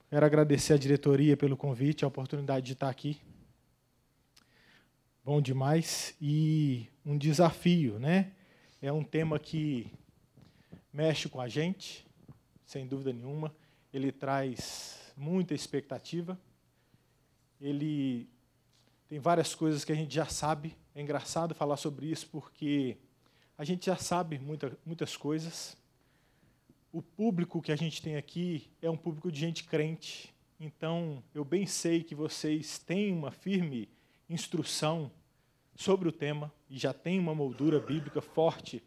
Quero agradecer à diretoria pelo convite, a oportunidade de estar aqui. Bom demais. E um desafio, né? É um tema que mexe com a gente, sem dúvida nenhuma. Ele traz muita expectativa. Ele tem várias coisas que a gente já sabe. É engraçado falar sobre isso porque a gente já sabe muitas coisas. O público que a gente tem aqui é um público de gente crente. Então, eu bem sei que vocês têm uma firme instrução sobre o tema e já tem uma moldura bíblica forte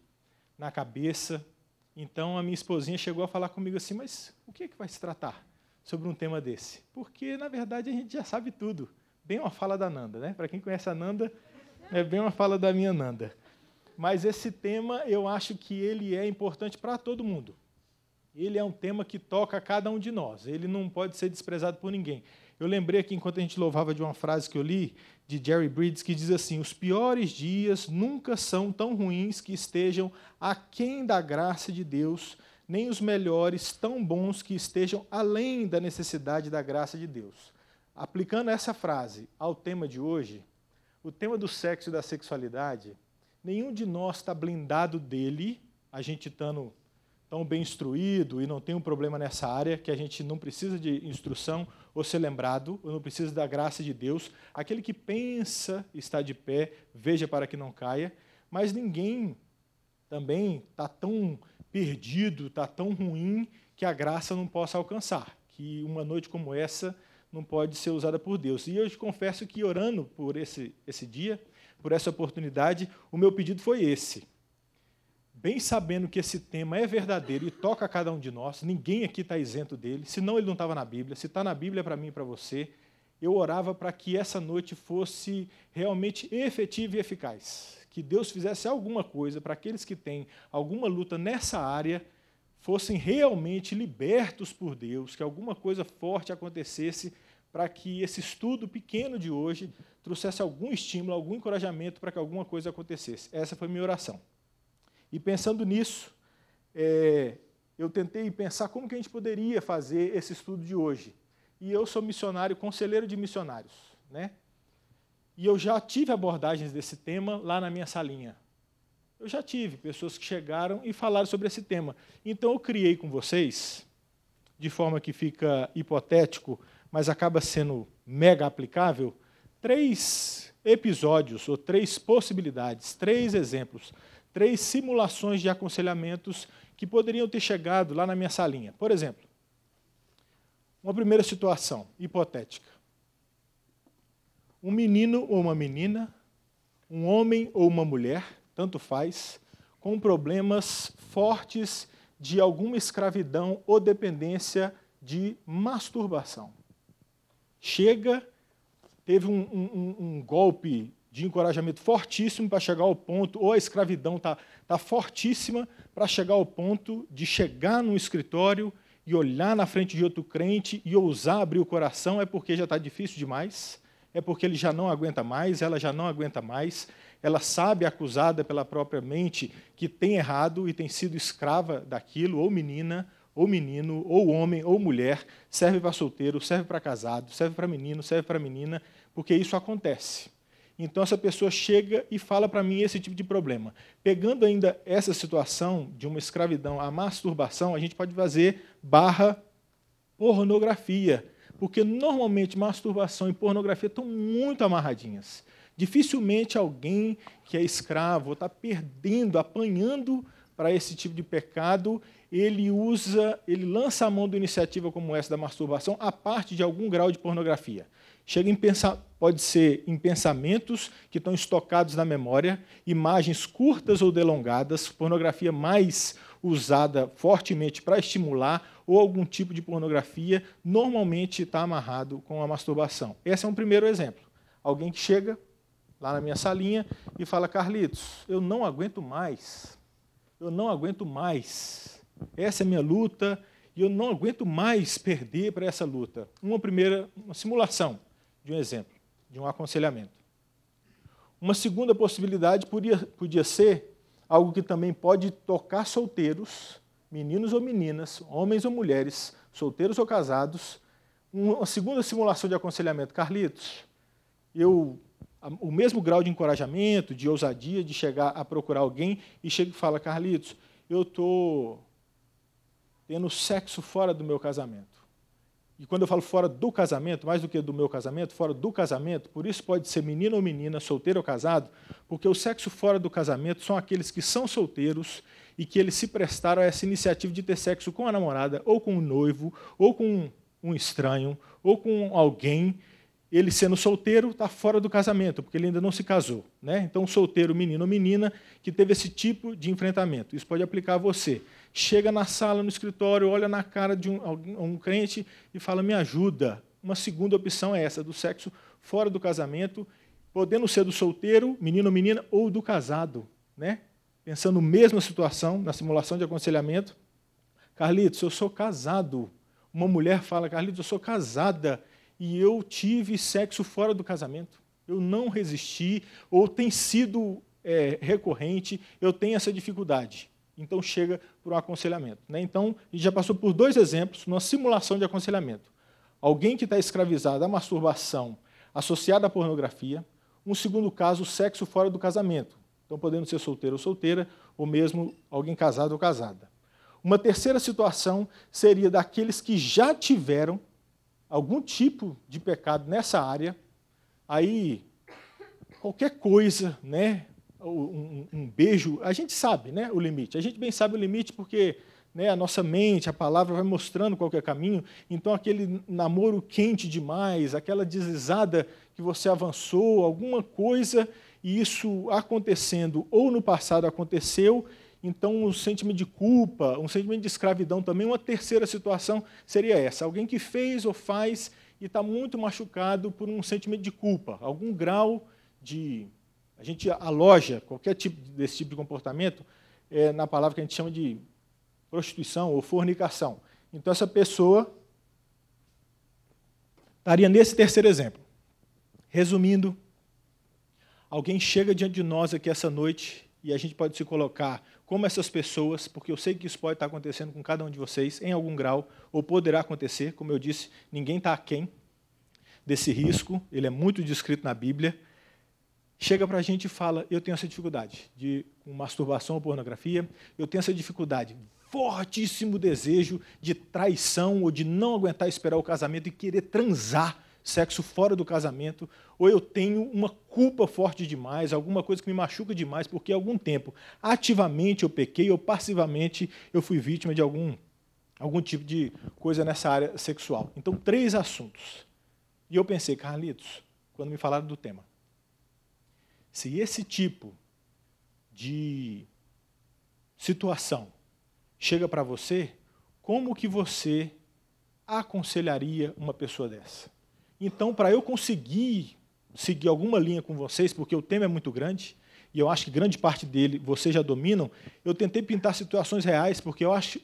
na cabeça. Então, a minha esposinha chegou a falar comigo assim, mas o que é que vai se tratar sobre um tema desse? Porque, na verdade, a gente já sabe tudo. Bem uma fala da Nanda, né? Para quem conhece a Nanda, é bem uma fala da minha Nanda. Mas esse tema, eu acho que ele é importante para todo mundo. Ele é um tema que toca a cada um de nós. Ele não pode ser desprezado por ninguém. Eu lembrei aqui, enquanto a gente louvava, de uma frase que eu li, de Jerry Bridges, que diz assim, os piores dias nunca são tão ruins que estejam aquém da graça de Deus, nem os melhores tão bons que estejam além da necessidade da graça de Deus. Aplicando essa frase ao tema de hoje, o tema do sexo e da sexualidade, nenhum de nós está blindado dele, a gente estando tão bem instruído e não tem um problema nessa área, que a gente não precisa de instrução ou ser lembrado, ou não precisa da graça de Deus. Aquele que pensa está de pé, veja para que não caia, mas ninguém também está tão perdido, está tão ruim, que a graça não possa alcançar, que uma noite como essa não pode ser usada por Deus. E eu te confesso que, orando por esse dia, por essa oportunidade, o meu pedido foi esse. Bem sabendo que esse tema é verdadeiro e toca a cada um de nós, ninguém aqui está isento dele, senão ele não estava na Bíblia, se está na Bíblia para mim e para você, eu orava para que essa noite fosse realmente efetiva e eficaz, que Deus fizesse alguma coisa para aqueles que têm alguma luta nessa área, fossem realmente libertos por Deus, que alguma coisa forte acontecesse para que esse estudo pequeno de hoje trouxesse algum estímulo, algum encorajamento para que alguma coisa acontecesse. Essa foi a minha oração. E pensando nisso, eu tentei pensar como que a gente poderia fazer esse estudo de hoje. E eu sou missionário, conselheiro de missionários, né? E eu já tive abordagens desse tema lá na minha salinha. Eu já tive pessoas que chegaram e falaram sobre esse tema. Então eu criei com vocês, de forma que fica hipotético, mas acaba sendo mega aplicável, 3 episódios ou 3 possibilidades, 3 exemplos, 3 simulações de aconselhamentos que poderiam ter chegado lá na minha salinha. Por exemplo, uma primeira situação hipotética. Um menino ou uma menina, um homem ou uma mulher, tanto faz, com problemas fortes de alguma escravidão ou dependência de masturbação. Chega, teve um golpe de encorajamento fortíssimo para chegar ao ponto, ou a escravidão está fortíssima para chegar ao ponto de chegar num escritório e olhar na frente de outro crente e ousar abrir o coração, é porque já está difícil demais, é porque ele já não aguenta mais, ela já não aguenta mais, ela sabe, acusada pela própria mente, que tem errado e tem sido escrava daquilo, ou menina, ou menino, ou homem, ou mulher, serve para solteiro, serve para casado, serve para menino, serve para menina, porque isso acontece. Então, essa pessoa chega e fala para mim esse tipo de problema. Pegando ainda essa situação de uma escravidão à masturbação, a gente pode fazer /pornografia, porque normalmente masturbação e pornografia estão muito amarradinhas. Dificilmente alguém que é escravo, está perdendo, apanhando para esse tipo de pecado, ele lança a mão de iniciativa como essa da masturbação a parte de algum grau de pornografia. Pode ser em pensamentos que estão estocados na memória, imagens curtas ou delongadas, pornografia mais usada fortemente para estimular, ou algum tipo de pornografia, normalmente está amarrado com a masturbação. Esse é um primeiro exemplo. Alguém que chega lá na minha salinha e fala, Carlitos, eu não aguento mais, essa é a minha luta, e eu não aguento mais perder para essa luta. Uma simulação de um exemplo, de um aconselhamento. Uma segunda possibilidade podia ser algo que também pode tocar solteiros, meninos ou meninas, homens ou mulheres, solteiros ou casados, Uma segunda simulação de aconselhamento. Carlitos, o mesmo grau de encorajamento, de ousadia, de chegar a procurar alguém e chega e fala, Carlitos, eu estou tendo sexo fora do meu casamento. E quando eu falo fora do casamento, mais do que do meu casamento, fora do casamento, por isso pode ser menino ou menina, solteiro ou casado, porque o sexo fora do casamento são aqueles que são solteiros e que eles se prestaram a essa iniciativa de ter sexo com a namorada, ou com o noivo, ou com um estranho, ou com alguém. Ele sendo solteiro está fora do casamento, porque ele ainda não se casou. Né? Então, solteiro, menino ou menina, que teve esse tipo de enfrentamento. Isso pode aplicar a você. Chega na sala, no escritório, olha na cara de um crente e fala, me ajuda. Uma segunda opção é essa, do sexo fora do casamento, podendo ser do solteiro, menino ou menina, ou do casado. Né? Pensando mesma situação, na simulação de aconselhamento. Carlitos, eu sou casado. Uma mulher fala, Carlitos, eu sou casada e eu tive sexo fora do casamento. Eu não resisti, ou tem sido recorrente, eu tenho essa dificuldade. Então, chega para um aconselhamento. Né? Então, a gente já passou por 2 exemplos numa simulação de aconselhamento. Alguém que está escravizado à masturbação associada à pornografia. Um segundo caso, sexo fora do casamento. Então, podendo ser solteiro ou solteira, ou mesmo alguém casado ou casada. Uma terceira situação seria daqueles que já tiveram algum tipo de pecado nessa área. Aí, qualquer coisa, né? Um beijo, a gente sabe, né, o limite. A gente bem sabe o limite porque, né, a nossa mente, a palavra vai mostrando qual que é o caminho. Então, aquele namoro quente demais, aquela deslizada que você avançou, alguma coisa, e isso acontecendo, ou no passado aconteceu, então um sentimento de culpa, um sentimento de escravidão também. Uma terceira situação seria essa, alguém que fez ou faz e está muito machucado por um sentimento de culpa, algum grau de... A gente aloja qualquer desse tipo de comportamento na palavra que a gente chama de prostituição ou fornicação. Então, essa pessoa estaria nesse terceiro exemplo. Resumindo, alguém chega diante de nós aqui essa noite e a gente pode se colocar como essas pessoas, porque eu sei que isso pode estar acontecendo com cada um de vocês, em algum grau, ou poderá acontecer. Como eu disse, ninguém está aquém desse risco, ele é muito descrito na Bíblia. Chega para a gente e fala, eu tenho essa dificuldade com masturbação ou pornografia, eu tenho essa dificuldade, fortíssimo desejo de traição ou de não aguentar esperar o casamento e querer transar, sexo fora do casamento, ou eu tenho uma culpa forte demais, alguma coisa que me machuca demais, porque há algum tempo, ativamente eu pequei ou passivamente eu fui vítima de algum tipo de coisa nessa área sexual. Então, 3 assuntos. E eu pensei, Carlitos, quando me falaram do tema, se esse tipo de situação chega para você, como que você aconselharia uma pessoa dessa? Então, para eu conseguir seguir alguma linha com vocês, porque o tema é muito grande, e eu acho que grande parte dele vocês já dominam, eu tentei pintar situações reais, porque eu acho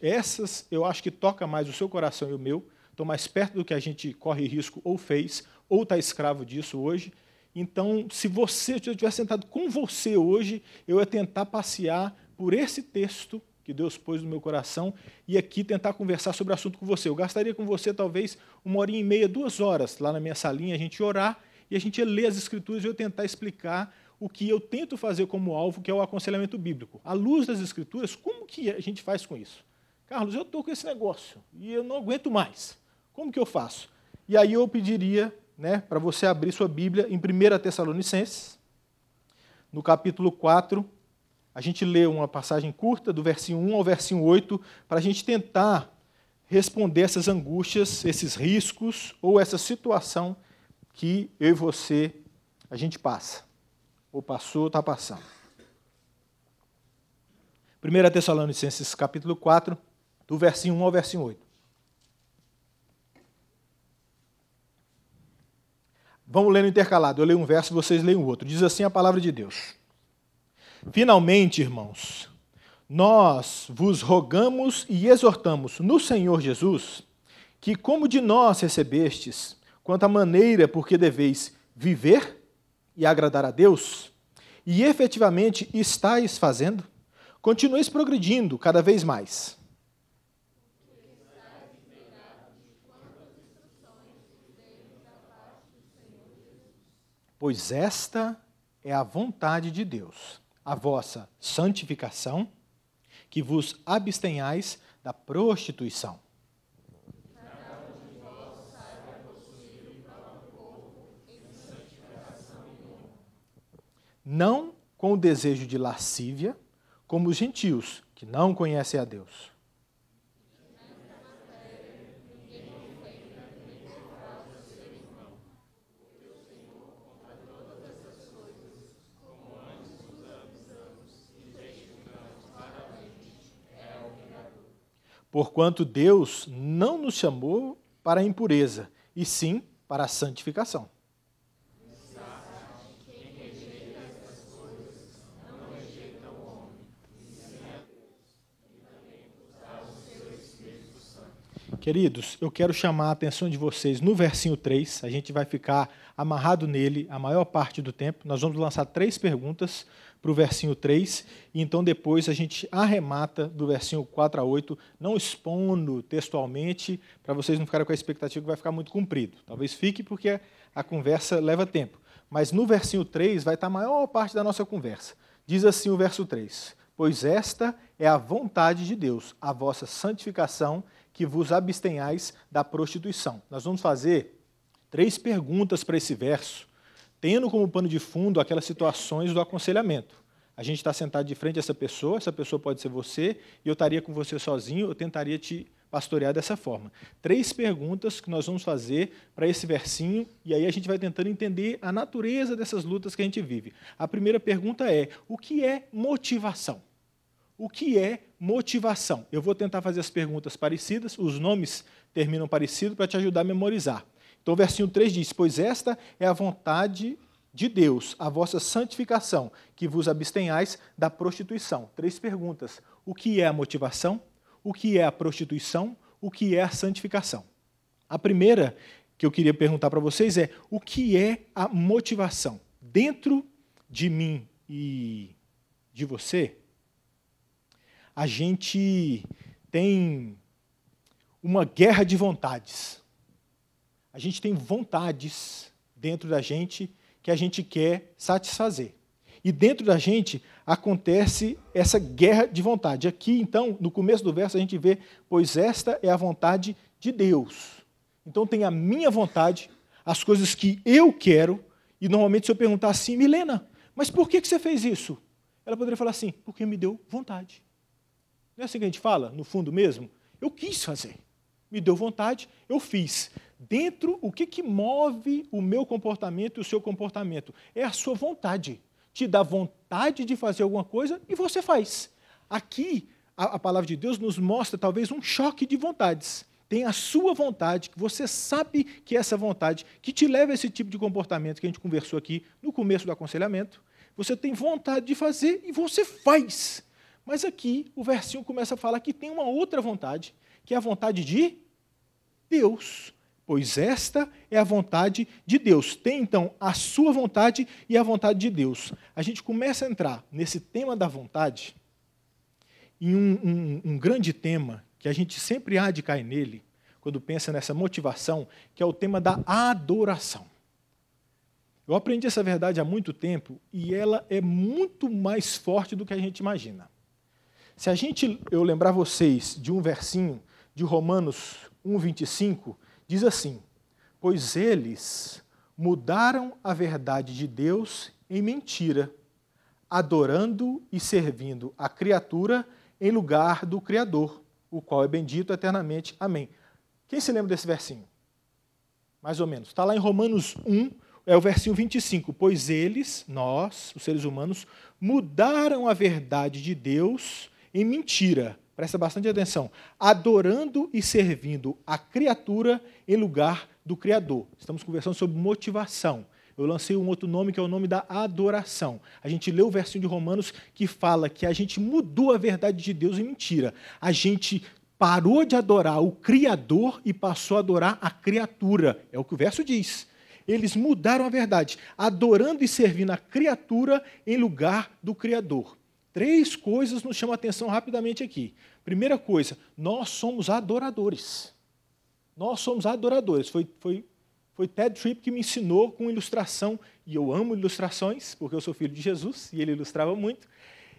que toca mais o seu coração e o meu, estão mais perto do que a gente corre risco ou fez, ou está escravo disso hoje. Então, se eu tivesse sentado com você hoje, eu ia tentar passear por esse texto que Deus pôs no meu coração e aqui tentar conversar sobre o assunto com você. Eu gastaria com você talvez 1h30, 2 horas lá na minha salinha, a gente ia orar e a gente ia ler as Escrituras e eu tentar explicar o que eu tento fazer como alvo, que é o aconselhamento bíblico. À luz das Escrituras, como que a gente faz com isso? Carlos, eu estou com esse negócio e eu não aguento mais. Como que eu faço? E aí eu pediria, né, para você abrir sua Bíblia em 1 Tessalonicenses, no capítulo 4, a gente lê uma passagem curta, do versinho 1 ao versinho 8, para a gente tentar responder essas angústias, esses riscos, ou essa situação que eu e você, a gente passa. Ou passou, ou está passando. 1 Tessalonicenses, capítulo 4, do versinho 1 ao versinho 8. Vamos ler no intercalado. Eu leio um verso e vocês leem o outro. Diz assim a palavra de Deus. Finalmente, irmãos, nós vos rogamos e exortamos no Senhor Jesus que, como de nós recebestes, quanto à maneira por que deveis viver e agradar a Deus, e efetivamente estáis fazendo, continueis progredindo cada vez mais. pois esta é a vontade de Deus, a vossa santificação, que vos abstenhais da prostituição. Não com o desejo de lascívia, como os gentios, que não conhecem a Deus. Porquanto Deus não nos chamou para a impureza, e sim para a santificação. Queridos, eu quero chamar a atenção de vocês no versinho 3, a gente vai ficar amarrado nele a maior parte do tempo. Nós vamos lançar 3 perguntas para o versinho 3, e então depois a gente arremata do versinho 4 a 8, não expondo textualmente, para vocês não ficarem com a expectativa que vai ficar muito comprido. Talvez fique porque a conversa leva tempo. Mas no versinho 3 vai estar a maior parte da nossa conversa. Diz assim o verso 3, pois esta é a vontade de Deus, a vossa santificação, que vos abstenhais da prostituição. Nós vamos fazer 3 perguntas para esse verso, tendo como pano de fundo aquelas situações do aconselhamento. A gente está sentado de frente a essa pessoa pode ser você, e eu estaria com você sozinho, eu tentaria te pastorear dessa forma. 3 perguntas que nós vamos fazer para esse versinho, e aí a gente vai tentando entender a natureza dessas lutas que a gente vive. A primeira pergunta é, o que é motivação? O que é motivação? Eu vou tentar fazer as perguntas parecidas, os nomes terminam parecidos para te ajudar a memorizar. Então, o versinho 3 diz, pois esta é a vontade de Deus, a vossa santificação, que vos abstenhais da prostituição. 3 perguntas. O que é a motivação? O que é a prostituição? O que é a santificação? A primeira que eu queria perguntar para vocês é, o que é a motivação? Dentro de mim e de você, a gente tem uma guerra de vontades. A gente tem vontades dentro da gente que a gente quer satisfazer. E dentro da gente acontece essa guerra de vontade. Aqui, então, no começo do verso, a gente vê, pois esta é a vontade de Deus. Então tem a minha vontade, as coisas que eu quero, e normalmente se eu perguntar assim, Milena, mas por que você fez isso? Ela poderia falar assim, porque me deu vontade. Não é assim que a gente fala, no fundo mesmo? Eu quis fazer. Me deu vontade, eu fiz. Dentro, o que move o meu comportamento e o seu comportamento? É a sua vontade. Te dá vontade de fazer alguma coisa e você faz. Aqui, a palavra de Deus nos mostra talvez um choque de vontades. Tem a sua vontade, que você sabe que é essa vontade, que te leva a esse tipo de comportamento que a gente conversou aqui no começo do aconselhamento. Você tem vontade de fazer e você faz. Mas aqui o versinho começa a falar que tem uma outra vontade, que é a vontade de Deus. Pois esta é a vontade de Deus. Tem, então, a sua vontade e a vontade de Deus. A gente começa a entrar nesse tema da vontade, em um grande tema, que a gente sempre há de cair nele, quando pensa nessa motivação, que é o tema da adoração. Eu aprendi essa verdade há muito tempo, e ela é muito mais forte do que a gente imagina. Se eu lembrar vocês de um versinho de Romanos 1:25, diz assim, pois eles mudaram a verdade de Deus em mentira, adorando e servindo a criatura em lugar do Criador, o qual é bendito eternamente. Amém. Quem se lembra desse versinho? Mais ou menos. Está lá em Romanos 1, é o versinho 25. Pois eles, nós, os seres humanos, mudaram a verdade de Deus em mentira, presta bastante atenção, adorando e servindo a criatura em lugar do Criador. Estamos conversando sobre motivação. Eu lancei um outro nome, que é o nome da adoração. A gente leu o versinho de Romanos que fala que a gente mudou a verdade de Deus em mentira. A gente parou de adorar o Criador e passou a adorar a criatura. É o que o verso diz. Eles mudaram a verdade, adorando e servindo a criatura em lugar do Criador. 3 coisas nos chamam a atenção rapidamente aqui. Primeira coisa, nós somos adoradores. Nós somos adoradores. Foi Foi Ted Tripp que me ensinou com ilustração, e eu amo ilustrações, porque eu sou filho de Jesus, e ele ilustrava muito.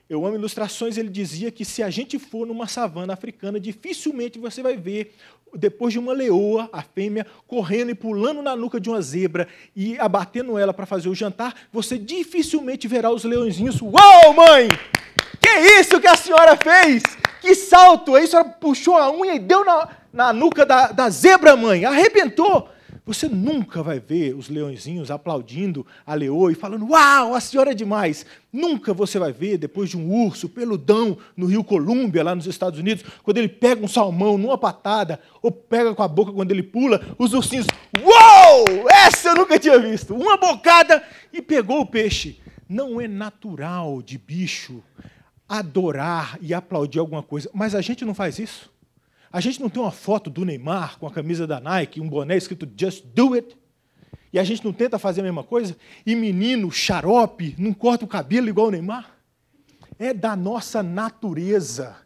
Eu amo ilustrações, ele dizia que se a gente for numa savana africana, dificilmente você vai ver, depois de uma leoa, a fêmea, correndo e pulando na nuca de uma zebra e abatendo ela para fazer o jantar, você dificilmente verá os leõezinhos. Uau, mãe! Que isso que a senhora fez? Que salto! Aí a senhora puxou a unha e deu na nuca da zebra, mãe. Arrebentou. Você nunca vai ver os leõezinhos aplaudindo a leoa e falando, uau, a senhora é demais. Nunca você vai ver, depois de um urso peludão no Rio Colômbia, lá nos Estados Unidos, quando ele pega um salmão numa patada, ou pega com a boca quando ele pula, os ursinhos, uau, essa eu nunca tinha visto. Uma bocada e pegou o peixe. Não é natural de bicho adorar e aplaudir alguma coisa, mas a gente não faz isso. A gente não tem uma foto do Neymar com a camisa da Nike, um boné escrito Just Do It, e a gente não tenta fazer a mesma coisa? E menino, xarope, não corta o cabelo igual o Neymar? É da nossa natureza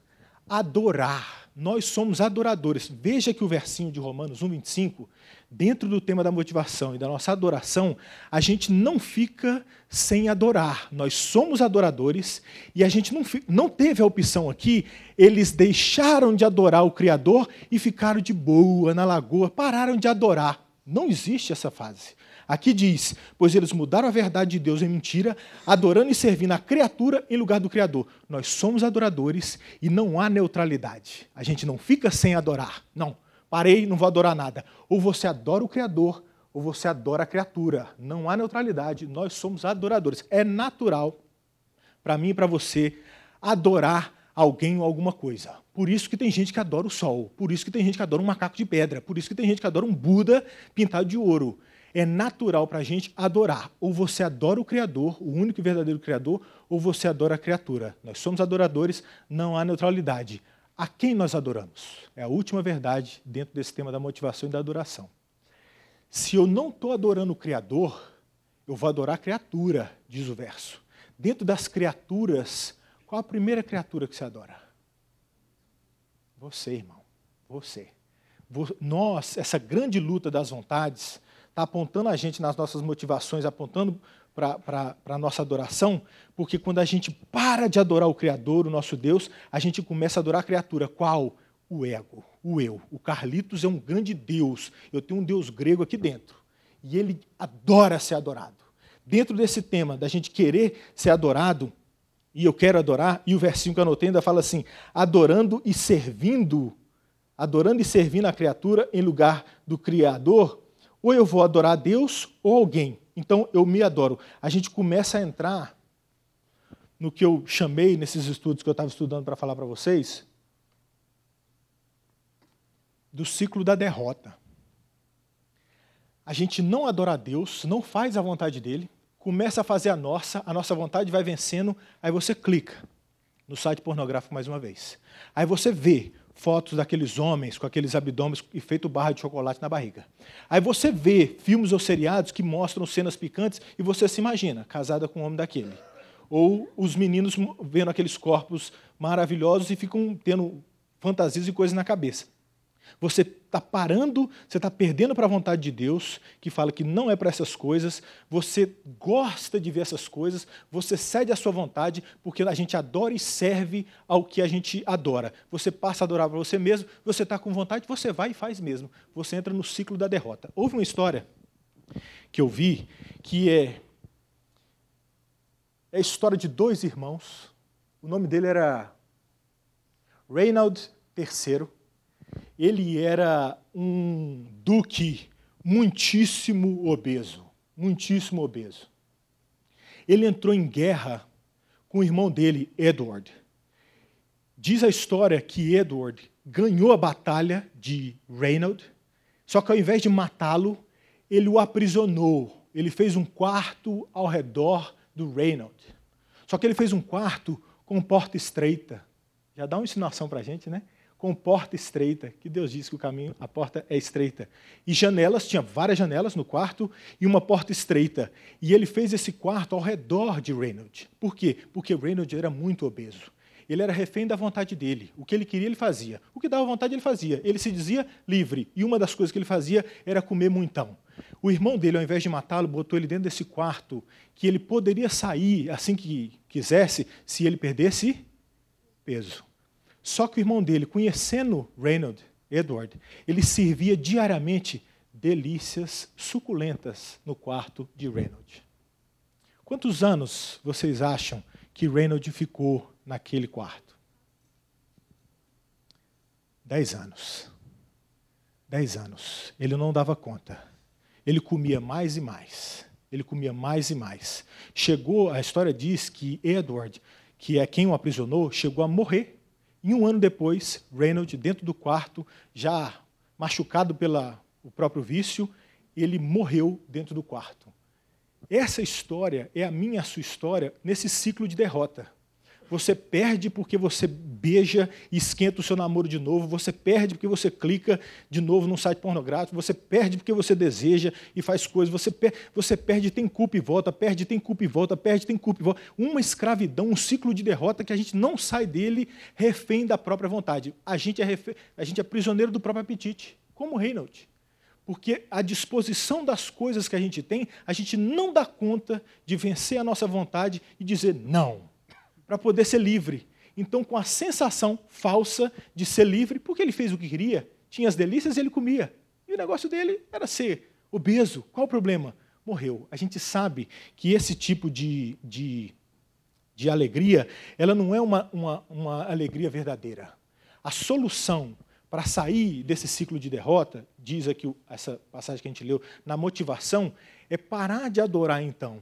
adorar. Nós somos adoradores. Veja que o versinho de Romanos 1:25, dentro do tema da motivação e da nossa adoração, a gente não fica sem adorar. Nós somos adoradores e a gente não teve a opção aqui. Eles deixaram de adorar o Criador e ficaram de boa na lagoa, pararam de adorar. Não existe essa fase. Aqui diz, pois eles mudaram a verdade de Deus em mentira, adorando e servindo a criatura em lugar do Criador. Nós somos adoradores e não há neutralidade. A gente não fica sem adorar. Não, parei, não vou adorar nada. Ou você adora o Criador, ou você adora a criatura. Não há neutralidade, nós somos adoradores. É natural, para mim e para você, adorar alguém ou alguma coisa. Por isso que tem gente que adora o sol, por isso que tem gente que adora um macaco de pedra, por isso que tem gente que adora um Buda pintado de ouro. É natural para a gente adorar. Ou você adora o Criador, o único e verdadeiro Criador, ou você adora a criatura. Nós somos adoradores, não há neutralidade. A quem nós adoramos? É a última verdade dentro desse tema da motivação e da adoração. Se eu não estou adorando o Criador, eu vou adorar a criatura, diz o verso. Dentro das criaturas, qual a primeira criatura que você adora? Você, irmão. Você. Nós, essa grande luta das vontades, está apontando a gente nas nossas motivações, apontando para a nossa adoração, porque quando a gente para de adorar o Criador, o nosso Deus, a gente começa a adorar a criatura. Qual? O ego, o eu. O Carlitos é um grande Deus. Eu tenho um Deus grego aqui dentro. E ele adora ser adorado. Dentro desse tema da gente querer ser adorado, e eu quero adorar, e o versinho que eu anotei ainda fala assim, adorando e servindo a criatura em lugar do Criador, ou eu vou adorar a Deus ou alguém. Então, eu me adoro. A gente começa a entrar no que eu chamei, nesses estudos que eu estava estudando para falar para vocês, do ciclo da derrota. A gente não adora a Deus, não faz a vontade dele, começa a fazer a nossa vontade vai vencendo, aí você clica no site pornográfico mais uma vez. Aí você vê fotos daqueles homens com aqueles abdômenes e feito barra de chocolate na barriga. Aí você vê filmes ou seriados que mostram cenas picantes e você se imagina, casada com um homem daquele. Ou os meninos vendo aqueles corpos maravilhosos e ficam tendo fantasias e coisas na cabeça. Você está parando, você está perdendo para a vontade de Deus, que fala que não é para essas coisas, você gosta de ver essas coisas, você cede à sua vontade, porque a gente adora e serve ao que a gente adora. Você passa a adorar para você mesmo, você está com vontade, você vai e faz mesmo. Você entra no ciclo da derrota. Houve uma história que eu vi, que é a história de dois irmãos. O nome dele era Reinald III. Ele era um duque muitíssimo obeso, muitíssimo obeso. Ele entrou em guerra com o irmão dele, Edward. Diz a história que Edward ganhou a batalha de Reinald, só que ao invés de matá-lo, ele o aprisionou. Ele fez um quarto ao redor do Reinald. Só que ele fez um quarto com porta estreita. Já dá uma ensinação para a gente, né? Com porta estreita, que Deus diz que o caminho, a porta é estreita. E janelas, tinha várias janelas no quarto e uma porta estreita. E ele fez esse quarto ao redor de Reinald. Por quê? Porque Reinald era muito obeso. Ele era refém da vontade dele. O que ele queria, ele fazia. O que dava vontade, ele fazia. Ele se dizia livre. E uma das coisas que ele fazia era comer muitão. o irmão dele, ao invés de matá-lo, botou ele dentro desse quarto, que ele poderia sair assim que quisesse, se ele perdesse peso. Só que o irmão dele, conhecendo Edward, ele servia diariamente delícias suculentas no quarto de Reynold. Quantos anos vocês acham que Reynold ficou naquele quarto? 10 anos. 10 anos. Ele não dava conta. Ele comia mais e mais. Ele comia mais e mais. Chegou, a história diz que Edward, que é quem o aprisionou, chegou a morrer. E 1 ano depois, Reynold, dentro do quarto, já machucado pelo próprio vício, ele morreu dentro do quarto. Essa história é a minha e a sua história nesse ciclo de derrota. Você perde porque você beija e esquenta o seu namoro de novo, você perde porque você clica de novo num site pornográfico, você perde porque você deseja e faz coisas, você perde, tem culpa e volta, perde, tem culpa e volta, perde, tem culpa e volta. Uma escravidão, um ciclo de derrota que a gente não sai dele refém da própria vontade. A gente é prisioneiro do próprio apetite, como Reynold. Porque a disposição das coisas que a gente tem, a gente não dá conta de vencer a nossa vontade e dizer não, para poder ser livre. Então, com a sensação falsa de ser livre, porque ele fez o que queria, tinha as delícias e ele comia. E o negócio dele era ser obeso. Qual o problema? Morreu. A gente sabe que esse tipo de alegria, ela não é uma alegria verdadeira. A solução para sair desse ciclo de derrota, diz aqui essa passagem que a gente leu, na motivação, é parar de adorar, então,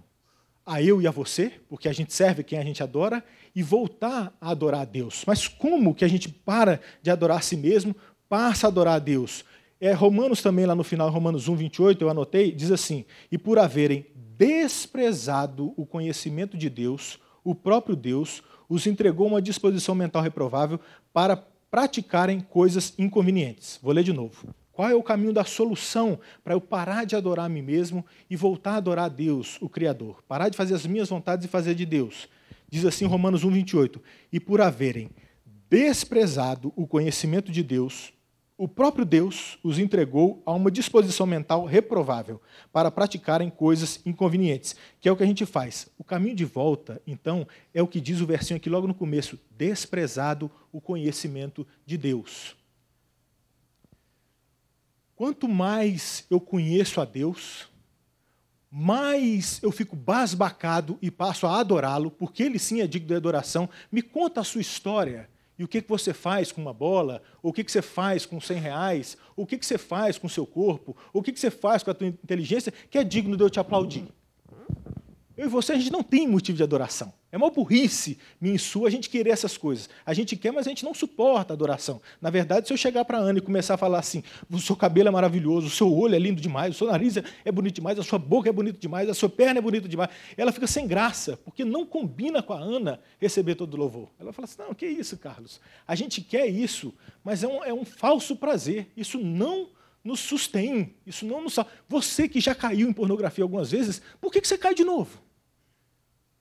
a eu e a você, porque a gente serve quem a gente adora, e voltar a adorar a Deus. Mas como que a gente para de adorar a si mesmo, passa a adorar a Deus? Romanos também, lá no final, Romanos 1, 28, eu anotei, diz assim, e por haverem desprezado o conhecimento de Deus, o próprio Deus os entregou uma disposição mental reprovável para praticarem coisas inconvenientes. Vou ler de novo. Qual é o caminho da solução para eu parar de adorar a mim mesmo e voltar a adorar a Deus, o Criador? Parar de fazer as minhas vontades e fazer de Deus. Diz assim Romanos 1, 28. E por haverem desprezado o conhecimento de Deus, o próprio Deus os entregou a uma disposição mental reprovável para praticarem coisas inconvenientes, que é o que a gente faz. O caminho de volta, então, é o que diz o versinho aqui logo no começo, desprezado o conhecimento de Deus. Quanto mais eu conheço a Deus, mais eu fico basbacado e passo a adorá-lo, porque ele sim é digno de adoração. Me conta a sua história. E o que você faz com uma bola? Ou o que você faz com R$100? Ou o que você faz com o seu corpo? Ou o que você faz com a tua inteligência que é digno de eu te aplaudir? Eu e você, a gente não tem motivo de adoração. É uma burrice minha e sua a gente querer essas coisas. A gente quer, mas a gente não suporta a adoração. Na verdade, se eu chegar para a Ana e começar a falar assim, o seu cabelo é maravilhoso, o seu olho é lindo demais, o seu nariz é bonito demais, a sua boca é bonita demais, a sua perna é bonita demais, ela fica sem graça, porque não combina com a Ana receber todo o louvor. Ela fala assim, não, que isso, Carlos? A gente quer isso, mas é um falso prazer. Isso não nos sustém, isso não nos salva. Você que já caiu em pornografia algumas vezes, por que você cai de novo?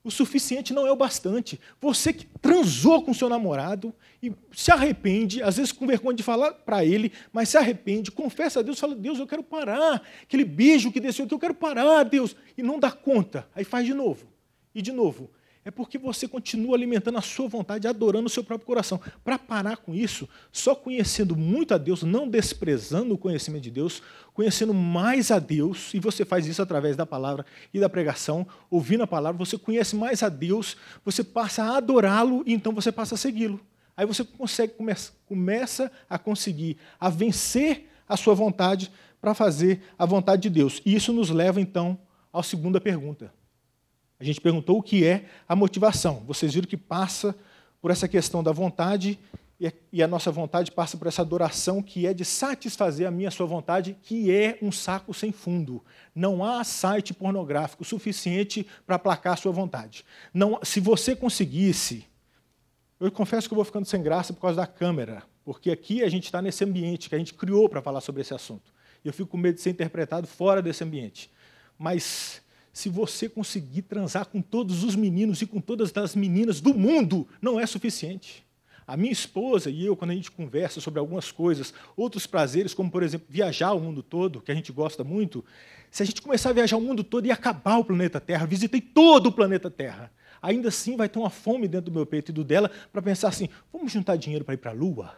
O suficiente não é o bastante. Você que transou com seu namorado e se arrepende, às vezes com vergonha de falar para ele, mas se arrepende, confessa a Deus, fala, Deus, eu quero parar. Aquele beijo que desceu aqui, eu quero parar, Deus. E não dá conta. Aí faz de novo. E de novo. É porque você continua alimentando a sua vontade, adorando o seu próprio coração. Para parar com isso, só conhecendo muito a Deus, não desprezando o conhecimento de Deus, conhecendo mais a Deus, e você faz isso através da palavra e da pregação, ouvindo a palavra, você conhece mais a Deus, você passa a adorá-lo, e então você passa a segui-lo. Aí você começa a conseguir, a vencer a sua vontade para fazer a vontade de Deus. E isso nos leva, então, à segunda pergunta. A gente perguntou o que é a motivação. Vocês viram que passa por essa questão da vontade, e a nossa vontade passa por essa adoração que é de satisfazer a minha, a sua vontade, que é um saco sem fundo. Não há site pornográfico suficiente para aplacar a sua vontade. Não, se você conseguisse... Eu confesso que eu vou ficando sem graça por causa da câmera, porque aqui a gente está nesse ambiente que a gente criou para falar sobre esse assunto. E eu fico com medo de ser interpretado fora desse ambiente. Mas... se você conseguir transar com todos os meninos e com todas as meninas do mundo, não é suficiente. A minha esposa e eu, quando a gente conversa sobre algumas coisas, outros prazeres, como, por exemplo, viajar o mundo todo, que a gente gosta muito, se a gente começar a viajar o mundo todo e acabar o planeta Terra, visitei todo o planeta Terra, ainda assim vai ter uma fome dentro do meu peito e do dela para pensar assim, vamos juntar dinheiro para ir para a Lua?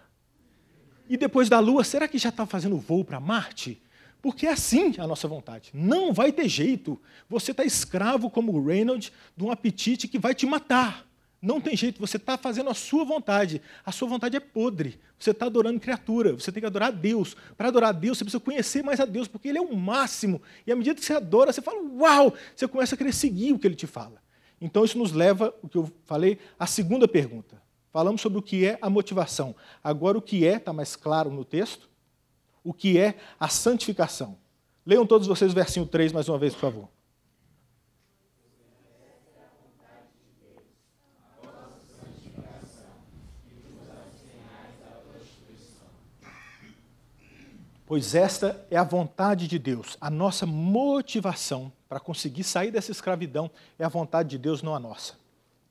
E depois da Lua, será que já está fazendo voo para Marte? Porque é assim a nossa vontade. Não vai ter jeito. Você está escravo, como o Reynolds, de um apetite que vai te matar. Não tem jeito, você está fazendo a sua vontade. A sua vontade é podre. Você está adorando criatura, você tem que adorar a Deus. Para adorar a Deus, você precisa conhecer mais a Deus, porque Ele é o máximo. E à medida que você adora, você fala, uau! Você começa a querer seguir o que Ele te fala. Então isso nos leva, o que eu falei, à segunda pergunta. Falamos sobre o que é a motivação. Agora o que é, está mais claro no texto, o que é a santificação. Leiam todos vocês o versinho 3 mais uma vez, por favor. Pois esta é a vontade de Deus, a nossa motivação para conseguir sair dessa escravidão é a vontade de Deus, não a nossa.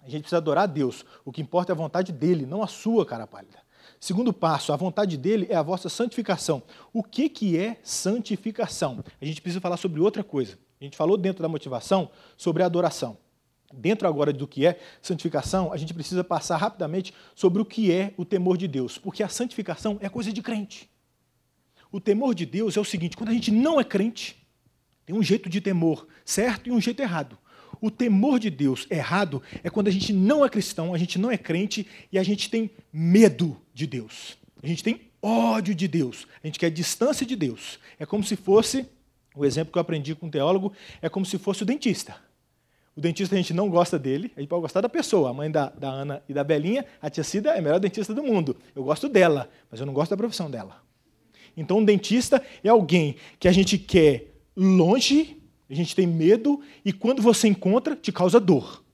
A gente precisa adorar a Deus, o que importa é a vontade dele, não a sua, cara pálida. Segundo passo, a vontade dele é a vossa santificação. O que é santificação? A gente precisa falar sobre outra coisa. A gente falou dentro da motivação sobre a adoração. Dentro agora do que é santificação, a gente precisa passar rapidamente sobre o que é o temor de Deus, porque a santificação é coisa de crente. O temor de Deus é o seguinte, quando a gente não é crente, tem um jeito de temor certo e um jeito errado. O temor de Deus errado é quando a gente não é cristão, a gente não é crente e a gente tem medo de Deus. A gente tem ódio de Deus, a gente quer distância de Deus. É como se fosse, o exemplo que eu aprendi com um teólogo, é como se fosse o dentista. O dentista a gente não gosta dele, a gente pode gostar da pessoa. A mãe da Ana e da Belinha, a tia Cida é a melhor dentista do mundo. Eu gosto dela, mas eu não gosto da profissão dela. Então, um dentista é alguém que a gente quer longe, a gente tem medo, e quando você encontra, te causa dor.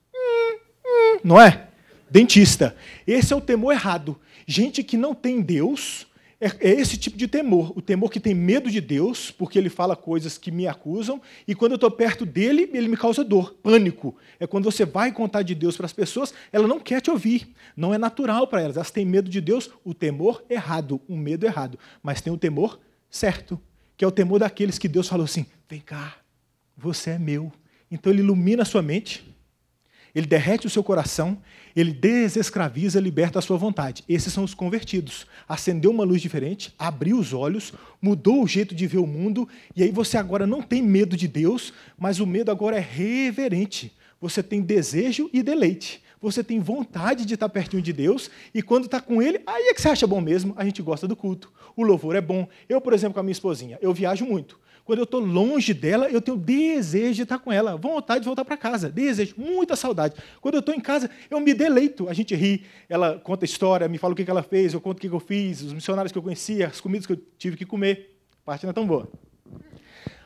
Não é? Dentista. Esse é o temor errado. Gente que não tem Deus, é esse tipo de temor. O temor que tem medo de Deus, porque ele fala coisas que me acusam, e quando eu estou perto dele, ele me causa dor, pânico. É quando você vai contar de Deus para as pessoas, ela não quer te ouvir. Não é natural para elas. Elas têm medo de Deus, o temor errado, um medo errado. Mas tem o temor certo, que é o temor daqueles que Deus falou assim, vem cá, você é meu. Então ele ilumina a sua mente, ele derrete o seu coração, ele desescraviza, liberta a sua vontade. Esses são os convertidos. Acendeu uma luz diferente, abriu os olhos, mudou o jeito de ver o mundo, e aí você agora não tem medo de Deus, mas o medo agora é reverente. Você tem desejo e deleite. Você tem vontade de estar pertinho de Deus, e quando está com Ele, aí é que você acha bom mesmo, a gente gosta do culto. O louvor é bom. Eu, por exemplo, com a minha esposinha, eu viajo muito. Quando eu estou longe dela, eu tenho desejo de estar com ela, vontade de voltar para casa, desejo, muita saudade. Quando eu estou em casa, eu me deleito, a gente ri, ela conta história, me fala o que ela fez, eu conto o que eu fiz, os missionários que eu conhecia, as comidas que eu tive que comer. A parte não é tão boa.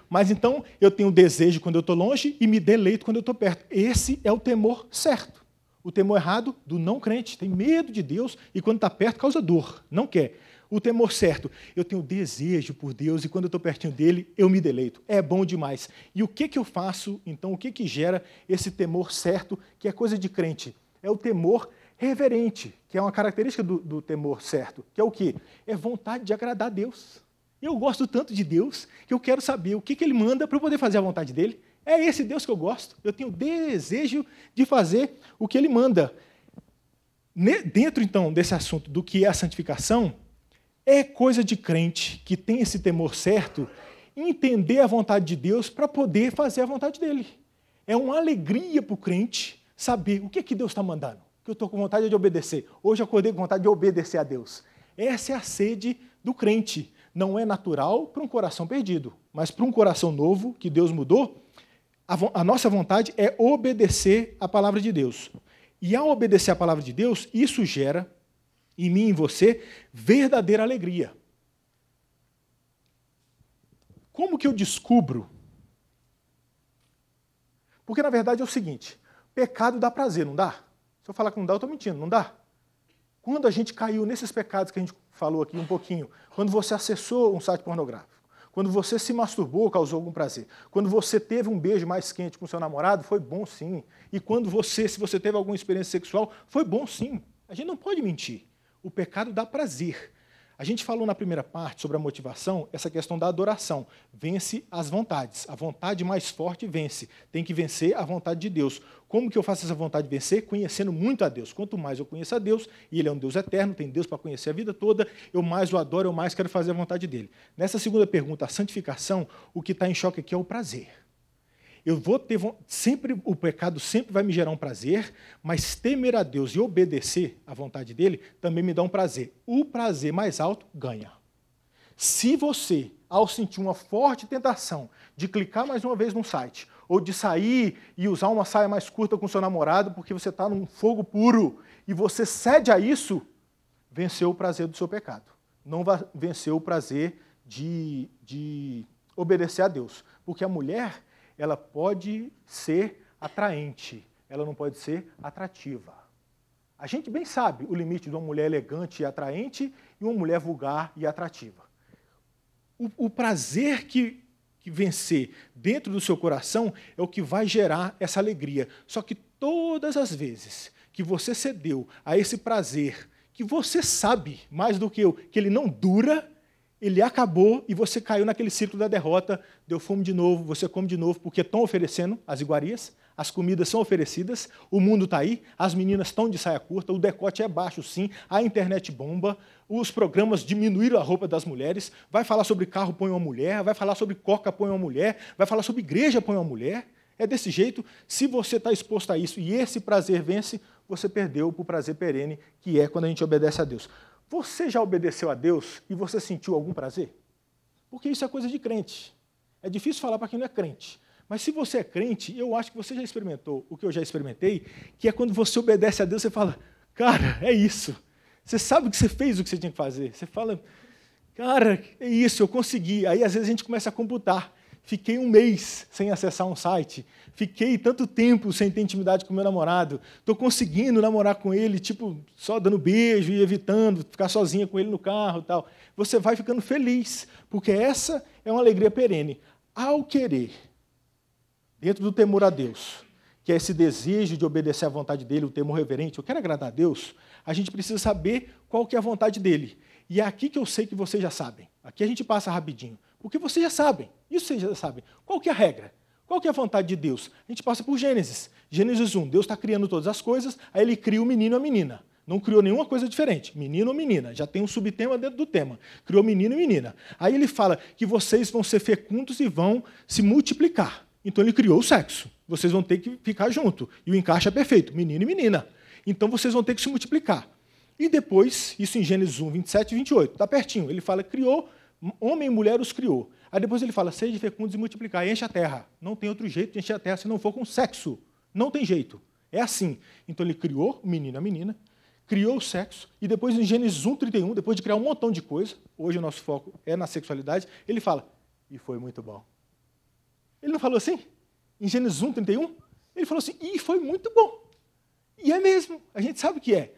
Mas então, eu tenho desejo quando eu estou longe e me deleito quando eu estou perto. Esse é o temor certo. O temor errado do não crente, tem medo de Deus e quando está perto causa dor, não quer. O temor certo, eu tenho desejo por Deus e quando eu estou pertinho dele, eu me deleito. É bom demais. E o que eu faço, então, o que gera esse temor certo, que é coisa de crente? É o temor reverente, que é uma característica do temor certo, que é o quê? É vontade de agradar a Deus. Eu gosto tanto de Deus que eu quero saber o que Ele manda para eu poder fazer a vontade dele. É esse Deus que eu gosto. Eu tenho desejo de fazer o que Ele manda. Dentro, então, desse assunto do que é a santificação, é coisa de crente que tem esse temor certo entender a vontade de Deus para poder fazer a vontade dele. É uma alegria para o crente saber o que Deus está mandando, que eu estou com vontade de obedecer. Hoje eu acordei com vontade de obedecer a Deus. Essa é a sede do crente. Não é natural para um coração perdido, mas para um coração novo, que Deus mudou, a nossa vontade é obedecer a palavra de Deus. E ao obedecer a palavra de Deus, isso gera em mim e em você verdadeira alegria. Como que eu descubro? Porque, na verdade, é o seguinte, pecado dá prazer, não dá? Se eu falar que não dá, eu estou mentindo, não dá? Quando a gente caiu nesses pecados que a gente falou aqui um pouquinho, quando você acessou um site pornográfico, quando você se masturbou, causou algum prazer, quando você teve um beijo mais quente com seu namorado, foi bom sim. E quando se você teve alguma experiência sexual, foi bom sim. A gente não pode mentir. O pecado dá prazer. A gente falou na primeira parte sobre a motivação, essa questão da adoração. Vence as vontades. A vontade mais forte vence. Tem que vencer a vontade de Deus. Como que eu faço essa vontade vencer? Conhecendo muito a Deus. Quanto mais eu conheço a Deus, e Ele é um Deus eterno, tem Deus para conhecer a vida toda, eu mais o adoro, eu mais quero fazer a vontade dEle. Nessa segunda pergunta, a santificação, o que está em choque aqui é o prazer. Eu vou ter sempre, o pecado sempre vai me gerar um prazer, mas temer a Deus e obedecer à vontade dele também me dá um prazer. O prazer mais alto ganha. Se você, ao sentir uma forte tentação de clicar mais uma vez num site, ou de sair e usar uma saia mais curta com seu namorado porque você está num fogo puro, e você cede a isso, venceu o prazer do seu pecado. Não venceu o prazer de obedecer a Deus. Porque a mulher, ela pode ser atraente, ela não pode ser atrativa. A gente bem sabe o limite de uma mulher elegante e atraente e uma mulher vulgar e atrativa. O prazer que vencer dentro do seu coração é o que vai gerar essa alegria. Só que todas as vezes que você cedeu a esse prazer, que você sabe, mais do que eu, que ele não dura, ele acabou e você caiu naquele ciclo da derrota, deu fome de novo, você come de novo, porque estão oferecendo as iguarias, as comidas são oferecidas, o mundo está aí, as meninas estão de saia curta, o decote é baixo sim, a internet bomba, os programas diminuíram a roupa das mulheres, vai falar sobre carro, põe uma mulher, vai falar sobre coca, põe uma mulher, vai falar sobre igreja, põe uma mulher. É desse jeito, se você está exposto a isso e esse prazer vence, você perdeu para o prazer perene, que é quando a gente obedece a Deus. Você já obedeceu a Deus e você sentiu algum prazer? Porque isso é coisa de crente. É difícil falar para quem não é crente. Mas se você é crente, eu acho que você já experimentou o que eu já experimentei, que é quando você obedece a Deus, você fala, cara, é isso. Você sabe que você fez o que você tinha que fazer. Você fala, cara, é isso, eu consegui. Aí às vezes a gente começa a computar. Fiquei um mês sem acessar um site, fiquei tanto tempo sem ter intimidade com meu namorado, estou conseguindo namorar com ele, tipo, só dando beijo e evitando ficar sozinha com ele no carro e tal. Você vai ficando feliz, porque essa é uma alegria perene. Ao querer, dentro do temor a Deus, que é esse desejo de obedecer à vontade dele, o temor reverente, eu quero agradar a Deus, a gente precisa saber qual que é a vontade dele. E é aqui que eu sei que vocês já sabem. Aqui a gente passa rapidinho. Porque vocês já sabem, isso vocês já sabem. Qual que é a regra? Qual que é a vontade de Deus? A gente passa por Gênesis. Gênesis 1, Deus está criando todas as coisas, aí ele cria o menino e a menina. Não criou nenhuma coisa diferente, menino ou menina. Já tem um subtema dentro do tema. Criou menino e menina. Aí ele fala que vocês vão ser fecundos e vão se multiplicar. Então ele criou o sexo. Vocês vão ter que ficar junto. E o encaixe é perfeito, menino e menina. Então vocês vão ter que se multiplicar. E depois, isso em Gênesis 1, 27 e 28, está pertinho. Ele fala, criou, homem e mulher os criou. Aí depois ele fala, seja fecundos e multiplicar, e enche a terra. Não tem outro jeito de encher a terra se não for com sexo. Não tem jeito. É assim. Então ele criou o menino e a menina, criou o sexo, e depois em Gênesis 1, 31, depois de criar um montão de coisa, hoje o nosso foco é na sexualidade, ele fala, e foi muito bom. Ele não falou assim? Em Gênesis 1, 31? Ele falou assim, e foi muito bom. E é mesmo, a gente sabe o que é.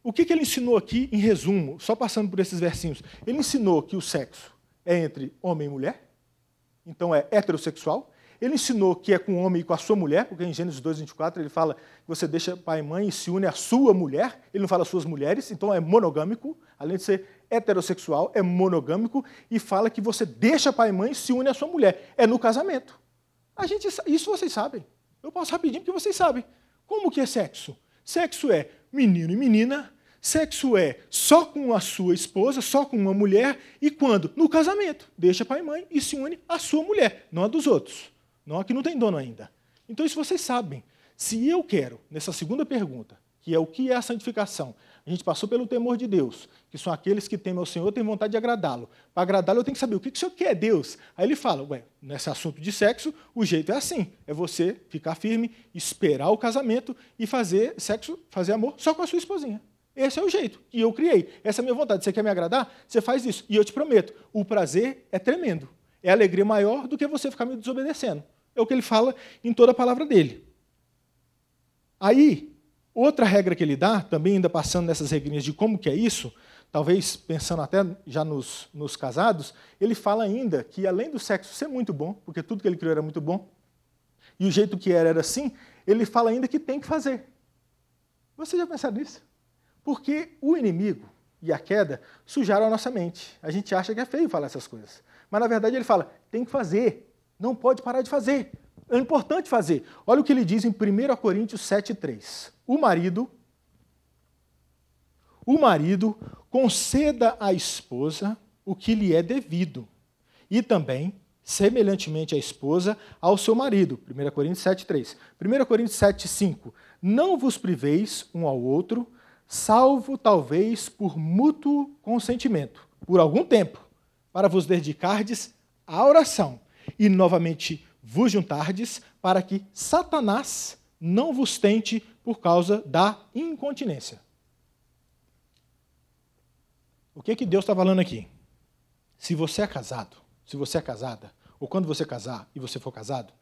O que ele ensinou aqui, em resumo, só passando por esses versinhos? Ele ensinou que o sexo é entre homem e mulher, então é heterossexual. Ele ensinou que é com o homem e com a sua mulher, porque em Gênesis 2, 24, ele fala que você deixa pai e mãe e se une à sua mulher. Ele não fala suas mulheres, então é monogâmico. Além de ser heterossexual, é monogâmico. E fala que você deixa pai e mãe e se une à sua mulher. É no casamento. Isso vocês sabem. Eu passo rapidinho porque vocês sabem. Como que é sexo? Sexo é menino e menina, sexo é só com a sua esposa, só com uma mulher, e quando? No casamento. Deixa pai e mãe e se une à sua mulher, não a dos outros. Não a que não tem dono ainda. Então isso vocês sabem. Se eu quero, nessa segunda pergunta, que é o que é a santificação, a gente passou pelo temor de Deus, que são aqueles que temem ao Senhor, têm vontade de agradá-lo. Para agradá-lo eu tenho que saber o que o Senhor quer, Deus. Aí ele fala, nesse assunto de sexo, o jeito é assim, é você ficar firme, esperar o casamento e fazer sexo, fazer amor só com a sua esposinha. Esse é o jeito que eu criei. Essa é a minha vontade. Você quer me agradar? Você faz isso. E eu te prometo, o prazer é tremendo. É alegria maior do que você ficar me desobedecendo. É o que ele fala em toda a palavra dele. Aí, outra regra que ele dá, também ainda passando nessas regrinhas de como que é isso, talvez pensando até já nos casados, ele fala ainda que, além do sexo ser muito bom, porque tudo que ele criou era muito bom, e o jeito que era assim, ele fala ainda que tem que fazer. Você já pensou nisso? Porque o inimigo, e a queda sujaram a nossa mente. A gente acha que é feio falar essas coisas. Mas, na verdade, ele fala, tem que fazer, não pode parar de fazer. É importante fazer. Olha o que ele diz em 1 Coríntios 7,3. O marido conceda à esposa o que lhe é devido, e também, semelhantemente à esposa, ao seu marido. 1 Coríntios 7,3. 1 Coríntios 7,5. Não vos priveis um ao outro, salvo talvez por mútuo consentimento, por algum tempo, para vos dedicardes à oração, e novamente vos juntardes, para que Satanás não vos tente por causa da incontinência. O que Deus está falando aqui? Se você é casado, se você é casada, ou quando você casar e você for casado,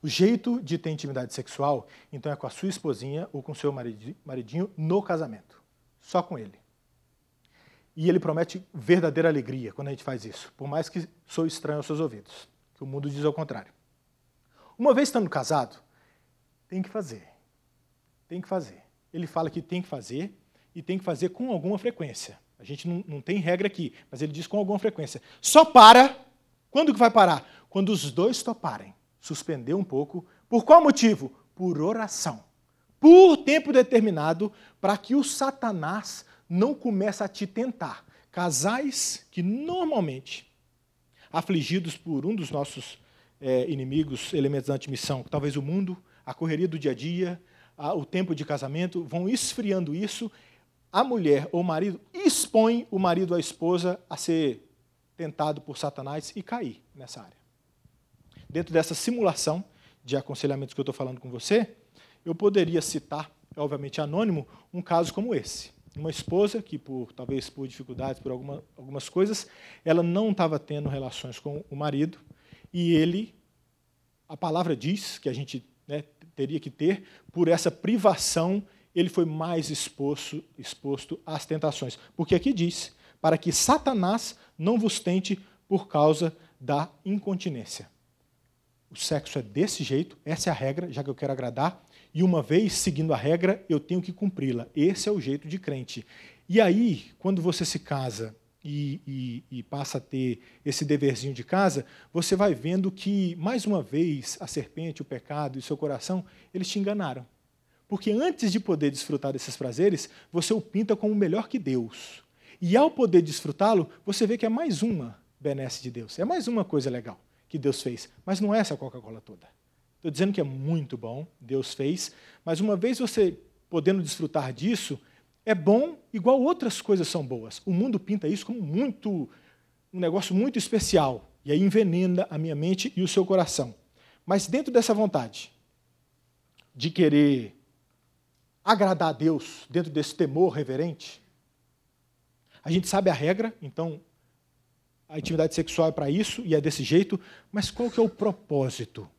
o jeito de ter intimidade sexual, então, é com a sua esposinha ou com o seu maridinho no casamento. Só com ele. E ele promete verdadeira alegria quando a gente faz isso, por mais que sou estranho aos seus ouvidos, que o mundo diz ao contrário. Uma vez estando casado, tem que fazer. Tem que fazer. Ele fala que tem que fazer e tem que fazer com alguma frequência. A gente não tem regra aqui, mas ele diz com alguma frequência. Só para. Quando que vai parar? Quando os dois toparem. Suspender um pouco. Por qual motivo? Por oração. Por tempo determinado, para que o Satanás não comece a te tentar. Casais que normalmente, afligidos por um dos nossos inimigos, elementos da antimissão, talvez o mundo, a correria do dia a dia, o tempo de casamento, vão esfriando isso. A mulher ou o marido expõe o marido ou a esposa a ser tentado por Satanás e cair nessa área. Dentro dessa simulação de aconselhamentos que eu estou falando com você, eu poderia citar, obviamente anônimo, um caso como esse. Uma esposa que, talvez por dificuldades, por algumas coisas, ela não estava tendo relações com o marido, e ele, a palavra diz que a gente teria que ter, por essa privação, ele foi mais exposto às tentações. Porque aqui diz, para que Satanás não vos tente por causa da incontinência. O sexo é desse jeito, essa é a regra, já que eu quero agradar, e uma vez seguindo a regra, eu tenho que cumpri-la. Esse é o jeito de crente. E aí, quando você se casa e passa a ter esse deverzinho de casa, você vai vendo que, mais uma vez, a serpente, o pecado e o seu coração, eles te enganaram. Porque antes de poder desfrutar desses prazeres, você o pinta como melhor que Deus. E ao poder desfrutá-lo, você vê que é mais uma benesse de Deus. É mais uma coisa legal que Deus fez. Mas não é essa Coca-Cola toda. Estou dizendo que é muito bom, Deus fez, mas uma vez você podendo desfrutar disso, é bom igual outras coisas são boas. O mundo pinta isso como um negócio muito especial, e aí envenena a minha mente e o seu coração. Mas dentro dessa vontade de querer agradar a Deus, dentro desse temor reverente, a gente sabe a regra, então a intimidade sexual é para isso, e é desse jeito, mas qual que é o propósito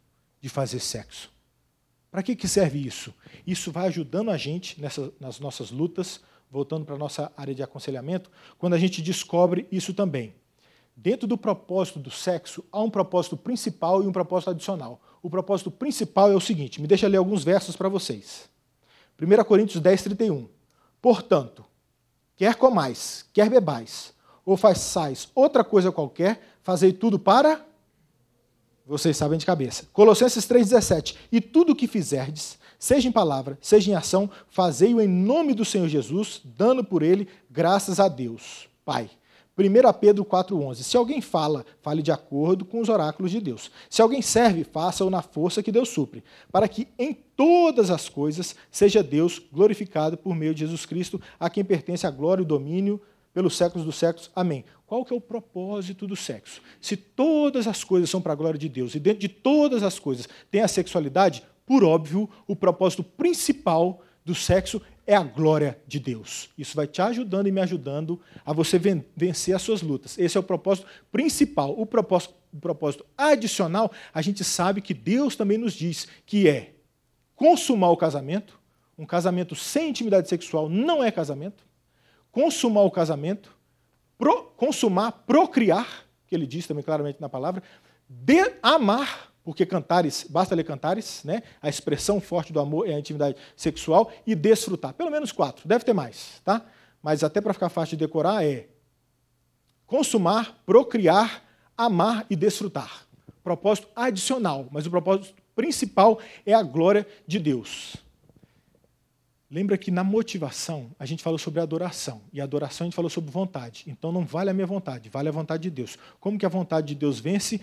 de fazer sexo? Para que serve isso? Isso vai ajudando a gente nas nossas lutas, voltando para a nossa área de aconselhamento, quando a gente descobre isso também. Dentro do propósito do sexo, há um propósito principal e um propósito adicional. O propósito principal é o seguinte, me deixa ler alguns versos para vocês. 1 Coríntios 10, 31. Portanto, quer comais, quer bebais, ou façais outra coisa qualquer, fazei tudo para... Vocês sabem de cabeça. Colossenses 3,17. E tudo o que fizerdes, seja em palavra, seja em ação, fazei-o em nome do Senhor Jesus, dando por ele graças a Deus, Pai. 1 Pedro 4,11. Se alguém fala, fale de acordo com os oráculos de Deus. Se alguém serve, faça-o na força que Deus supre, para que em todas as coisas seja Deus glorificado por meio de Jesus Cristo, a quem pertence a glória e o domínio pelos séculos dos séculos. Amém. Qual que é o propósito do sexo? Se todas as coisas são para a glória de Deus, e dentro de todas as coisas tem a sexualidade, por óbvio, o propósito principal do sexo é a glória de Deus. Isso vai te ajudando e me ajudando a você vencer as suas lutas. Esse é o propósito principal. O propósito adicional, a gente sabe que Deus também nos diz que é consumar o casamento. Um casamento sem intimidade sexual não é casamento. Consumar o casamento, procriar, que ele diz também claramente na palavra, amar, porque Cantares, basta ler Cantares, né? A expressão forte do amor é a intimidade sexual, e desfrutar. Pelo menos 4, deve ter mais, tá? mas até para ficar fácil de decorar, é consumar, procriar, amar e desfrutar. Propósito adicional, mas o propósito principal é a glória de Deus. Lembra que na motivação a gente falou sobre adoração, e a adoração a gente falou sobre vontade. Então não vale a minha vontade, vale a vontade de Deus. Como que a vontade de Deus vence?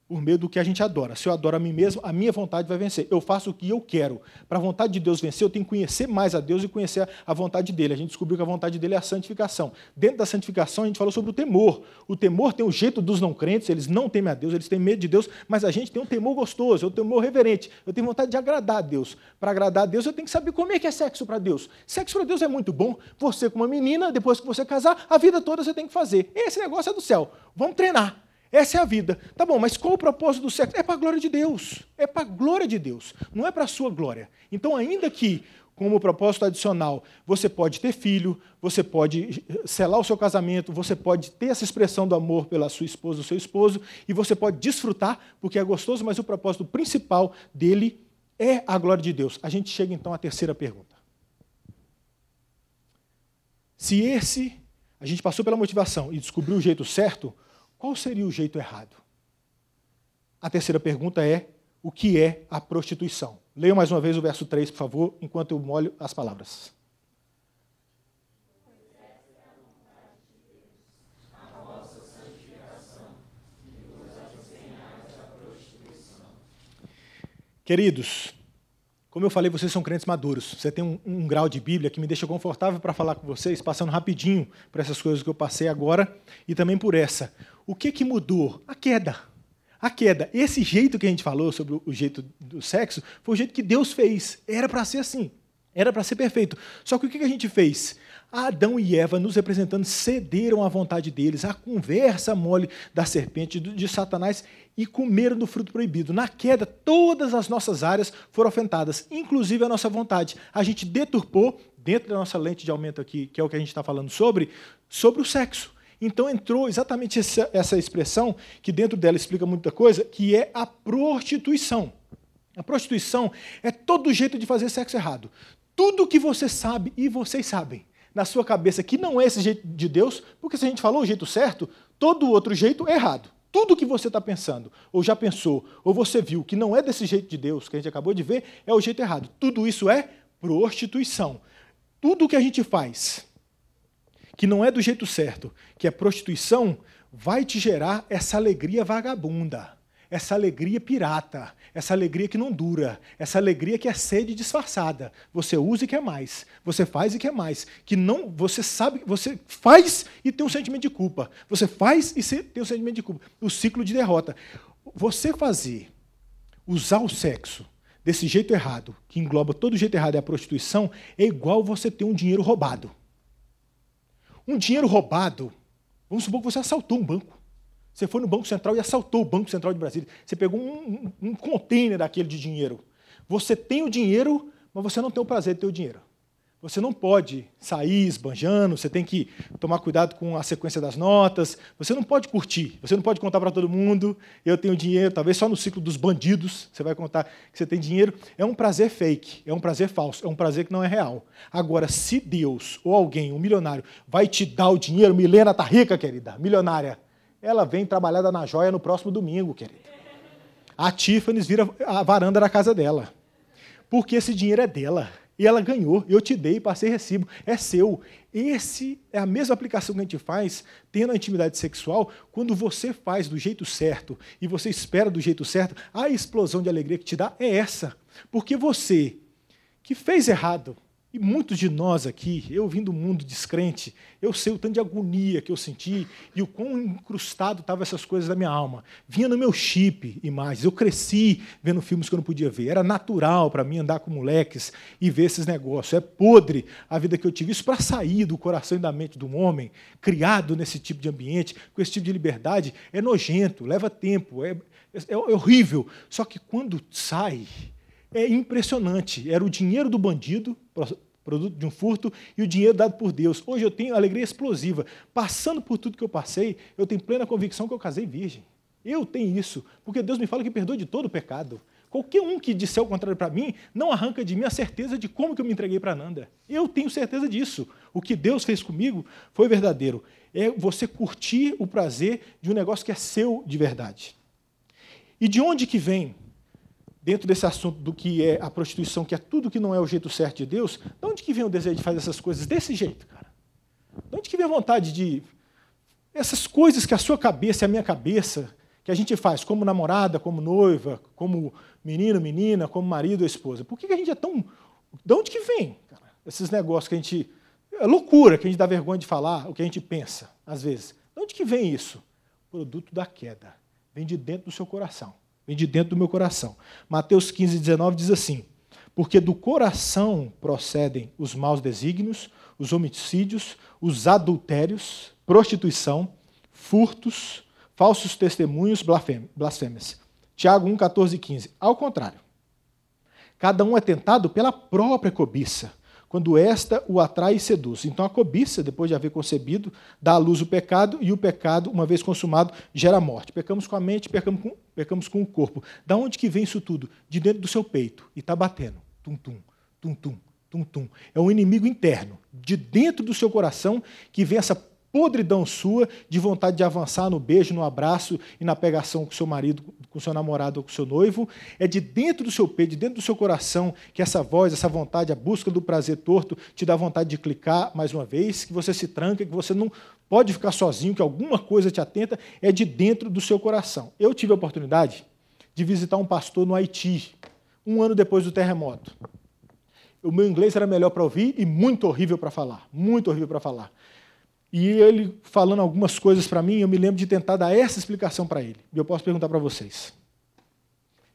Por meio do que a gente adora. Se eu adoro a mim mesmo, a minha vontade vai vencer. Eu faço o que eu quero. Para a vontade de Deus vencer, eu tenho que conhecer mais a Deus e conhecer a vontade dele. A gente descobriu que a vontade dele é a santificação. Dentro da santificação, a gente falou sobre o temor. O temor tem o jeito dos não crentes, eles não temem a Deus, eles têm medo de Deus, mas a gente tem um temor gostoso, um temor reverente. Eu tenho vontade de agradar a Deus. Para agradar a Deus, eu tenho que saber como é que é sexo para Deus. Sexo para Deus é muito bom. Você, com uma menina, depois que você casar, a vida toda você tem que fazer. Esse negócio é do céu. Vamos treinar. Essa é a vida. Tá bom, mas qual o propósito do sexo? É para a glória de Deus. É para a glória de Deus. Não é para a sua glória. Então, ainda que, como propósito adicional, você pode ter filho, você pode selar o seu casamento, você pode ter essa expressão do amor pela sua esposa, o seu esposo, e você pode desfrutar, porque é gostoso, mas o propósito principal dele é a glória de Deus. A gente chega, então, à terceira pergunta. Se a gente passou pela motivação e descobriu o jeito certo, qual seria o jeito errado? A terceira pergunta é, o que é a prostituição? Leia mais uma vez o verso 3, por favor, enquanto eu molho as palavras. Queridos, como eu falei, vocês são crentes maduros. Você tem um grau de Bíblia que me deixa confortável para falar com vocês, passando rapidinho por essas coisas que eu passei agora e também por essa. O que mudou? A queda. A queda. Esse jeito que a gente falou sobre o jeito do sexo foi o jeito que Deus fez. Era para ser assim. Era para ser perfeito. Só que o que a gente fez? Adão e Eva, nos representando, cederam à vontade deles, à conversa mole da serpente, de Satanás, e comeram do fruto proibido. Na queda, todas as nossas áreas foram afetadas, inclusive a nossa vontade. A gente deturpou, dentro da nossa lente de aumento aqui, que é o que a gente está falando sobre o sexo. Então entrou exatamente essa expressão, que dentro dela explica muita coisa, que é a prostituição. A prostituição é todo jeito de fazer sexo errado. Tudo que você sabe, e vocês sabem, na sua cabeça que não é esse jeito de Deus, porque se a gente falou o jeito certo, todo outro jeito é errado. Tudo que você está pensando, ou já pensou, ou você viu que não é desse jeito de Deus, que a gente acabou de ver, é o jeito errado. Tudo isso é prostituição. Tudo que a gente faz, que não é do jeito certo, que é prostituição, vai te gerar essa alegria vagabunda, essa alegria pirata, essa alegria que não dura, essa alegria que é sede disfarçada. Você usa e quer mais, você faz e quer mais, que não, você sabe, você faz e tem um sentimento de culpa, você faz e tem um sentimento de culpa, o ciclo de derrota. Você usar o sexo desse jeito errado, que engloba todo o jeito errado, é a prostituição, é igual você ter um dinheiro roubado. Um dinheiro roubado, vamos supor que você assaltou um banco. Você foi no Banco Central e assaltou o Banco Central de Brasília. Você pegou um container daquele de dinheiro. Você tem o dinheiro, mas você não tem o prazer de ter o dinheiro. Você não pode sair esbanjando, você tem que tomar cuidado com a sequência das notas, você não pode curtir, você não pode contar para todo mundo, eu tenho dinheiro, talvez só no ciclo dos bandidos você vai contar que você tem dinheiro. É um prazer fake, é um prazer falso, é um prazer que não é real. Agora, se Deus ou alguém, um milionário, vai te dar o dinheiro, Milena está rica, querida, milionária, ela vem trabalhar na joia no próximo domingo, querida. A Tiffany's vira a varanda da casa dela, porque esse dinheiro é dela. E ela ganhou, eu te dei, passei recibo, é seu. Esse é a mesma aplicação que a gente faz tendo a intimidade sexual, quando você faz do jeito certo e você espera do jeito certo, a explosão de alegria que te dá é essa. Porque você, que fez errado, e muitos de nós aqui, eu vim do mundo descrente, eu sei o tanto de agonia que eu senti e o quão incrustado estavam essas coisas da minha alma. Vinha no meu chip imagens, eu cresci vendo filmes que eu não podia ver. Era natural para mim andar com moleques e ver esses negócios. É podre a vida que eu tive. Isso para sair do coração e da mente de um homem, criado nesse tipo de ambiente, com esse tipo de liberdade, é nojento, leva tempo, é horrível. Só que quando sai, é impressionante. Era o dinheiro do bandido, produto de um furto, e o dinheiro dado por Deus. Hoje eu tenho alegria explosiva. Passando por tudo que eu passei, eu tenho plena convicção que eu casei virgem. Eu tenho isso, porque Deus me fala que perdoa de todo o pecado. Qualquer um que disser o contrário para mim, não arranca de mim a certeza de como que eu me entreguei para Nanda. Eu tenho certeza disso. O que Deus fez comigo foi verdadeiro. É você curtir o prazer de um negócio que é seu de verdade. E de onde que vem, dentro desse assunto do que é a prostituição, que é tudo que não é o jeito certo de Deus, de onde que vem o desejo de fazer essas coisas desse jeito, cara? De onde que vem a vontade de... Essas coisas que a sua cabeça e a minha cabeça, que a gente faz como namorada, como noiva, como menino, menina, como marido ou esposa. Por que a gente é tão... De onde que vem, cara? Esses negócios que a gente... É loucura, que a gente dá vergonha de falar, o que a gente pensa, às vezes. De onde que vem isso? Produto da queda. Vem de dentro do seu coração. Vem de dentro do meu coração. Mateus 15, 19 diz assim: porque do coração procedem os maus desígnios, os homicídios, os adultérios, prostituição, furtos, falsos testemunhos, blasfêmias. Tiago 1, 14 e 15. Ao contrário, cada um é tentado pela própria cobiça, quando esta o atrai e seduz. Então a cobiça, depois de haver concebido, dá à luz o pecado, e o pecado, uma vez consumado, gera morte. Pecamos com a mente, pecamos com o corpo. Da onde que vem isso tudo? De dentro do seu peito. E está batendo. Tum-tum, tum-tum, tum-tum. É um inimigo interno, de dentro do seu coração, que vem essa podridão sua de vontade de avançar no beijo, no abraço e na pegação com seu marido, com seu namorado ou com seu noivo. É de dentro do seu peito, de dentro do seu coração, que essa voz, essa vontade, a busca do prazer torto te dá vontade de clicar mais uma vez, que você se tranca, que você não pode ficar sozinho, que alguma coisa te atenta. É de dentro do seu coração. Eu tive a oportunidade de visitar um pastor no Haiti, 1 ano depois do terremoto. O meu inglês era melhor para ouvir e muito horrível para falar. Muito horrível para falar. E ele falando algumas coisas para mim, eu me lembro de tentar dar essa explicação para ele. E eu posso perguntar para vocês.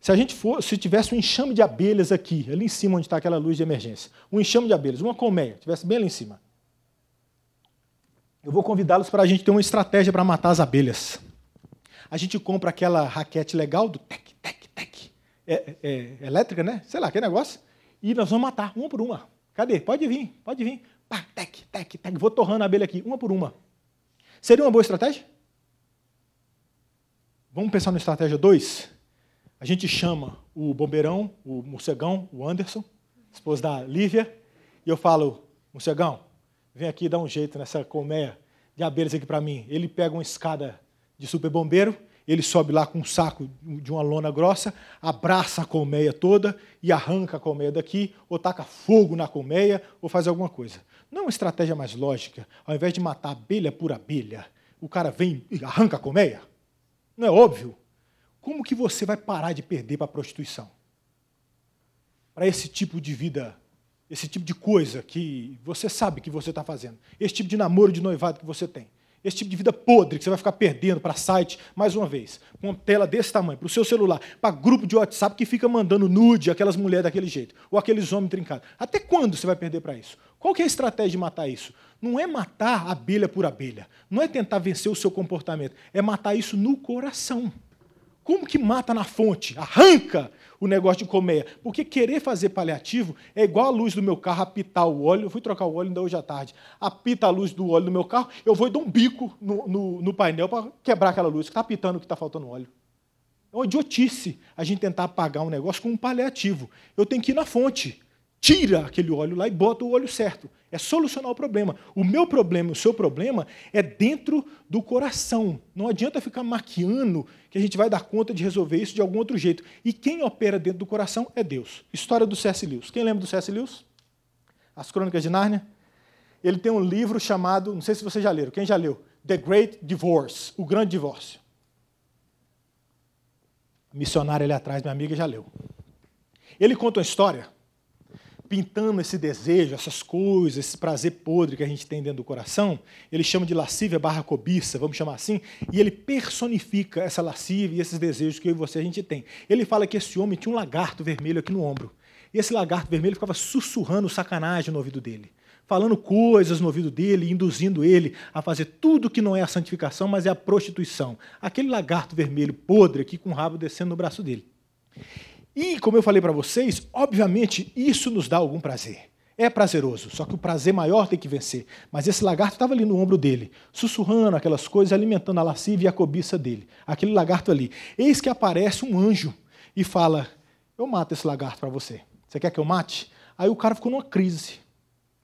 Se tivesse um enxame de abelhas aqui, ali em cima onde está aquela luz de emergência, um enxame de abelhas, uma colmeia, tivesse bem ali em cima, eu vou convidá-los para a gente ter uma estratégia para matar as abelhas. A gente compra aquela raquete legal do tec, tec, tec, elétrica, né? Sei lá, aquele negócio, e nós vamos matar, uma por uma. Cadê? Pode vir, pode vir. Pá, tec, tec, tec. Vou torrando a abelha aqui, uma por uma. Seria uma boa estratégia? Vamos pensar na estratégia 2? A gente chama o bombeirão, o morcegão, o Anderson, esposo da Lívia, e eu falo: morcegão, vem aqui dar um jeito nessa colmeia de abelhas aqui para mim. Ele pega uma escada de super bombeiro, ele sobe lá com um saco de uma lona grossa, abraça a colmeia toda e arranca a colmeia daqui, ou taca fogo na colmeia, ou faz alguma coisa. Não é uma estratégia mais lógica, ao invés de matar abelha por abelha, o cara vem e arranca a colmeia? Não é óbvio? Como que você vai parar de perder para a prostituição? Para esse tipo de vida, esse tipo de coisa que você sabe que você está fazendo, esse tipo de namoro, de noivado que você tem, esse tipo de vida podre que você vai ficar perdendo para site, mais uma vez, com uma tela desse tamanho, para o seu celular, para grupo de WhatsApp que fica mandando nude aquelas mulheres daquele jeito, ou aqueles homens trincados. Até quando você vai perder para isso? Qual que é a estratégia de matar isso? Não é matar abelha por abelha, não é tentar vencer o seu comportamento, é matar isso no coração. Como que mata na fonte? Arranca o negócio de colmeia. Porque querer fazer paliativo é igual a luz do meu carro apitar o óleo. Eu fui trocar o óleo ainda hoje à tarde. Apita a luz do óleo do meu carro, eu vou dar um bico no painel para quebrar aquela luz que está apitando que está faltando óleo. É uma idiotice a gente tentar apagar um negócio com um paliativo. Eu tenho que ir na fonte. Tira aquele óleo lá e bota o óleo certo. É solucionar o problema. O meu problema, o seu problema, é dentro do coração. Não adianta ficar maquiando que a gente vai dar conta de resolver isso de algum outro jeito. E quem opera dentro do coração é Deus. História do C.S. Lewis. Quem lembra do C.S. Lewis? As Crônicas de Nárnia? Ele tem um livro chamado, não sei se vocês já leram, quem já leu? The Great Divorce, O Grande Divórcio. A missionária ali atrás, minha amiga, já leu. Ele conta uma história pintando esse desejo, essas coisas, esse prazer podre que a gente tem dentro do coração. Ele chama de lascívia / cobiça, vamos chamar assim, e ele personifica essa lascívia e esses desejos que eu e você a gente tem. Ele fala que esse homem tinha um lagarto vermelho aqui no ombro. E esse lagarto vermelho ficava sussurrando sacanagem no ouvido dele, falando coisas no ouvido dele, induzindo ele a fazer tudo que não é a santificação, mas é a prostituição. Aquele lagarto vermelho podre aqui com o rabo descendo no braço dele. E, como eu falei para vocês, obviamente isso nos dá algum prazer. É prazeroso, só que o prazer maior tem que vencer. Mas esse lagarto estava ali no ombro dele, sussurrando aquelas coisas, alimentando a lascívia e a cobiça dele. Aquele lagarto ali. Eis que aparece um anjo e fala, eu mato esse lagarto para você. Você quer que eu mate? Aí o cara ficou numa crise.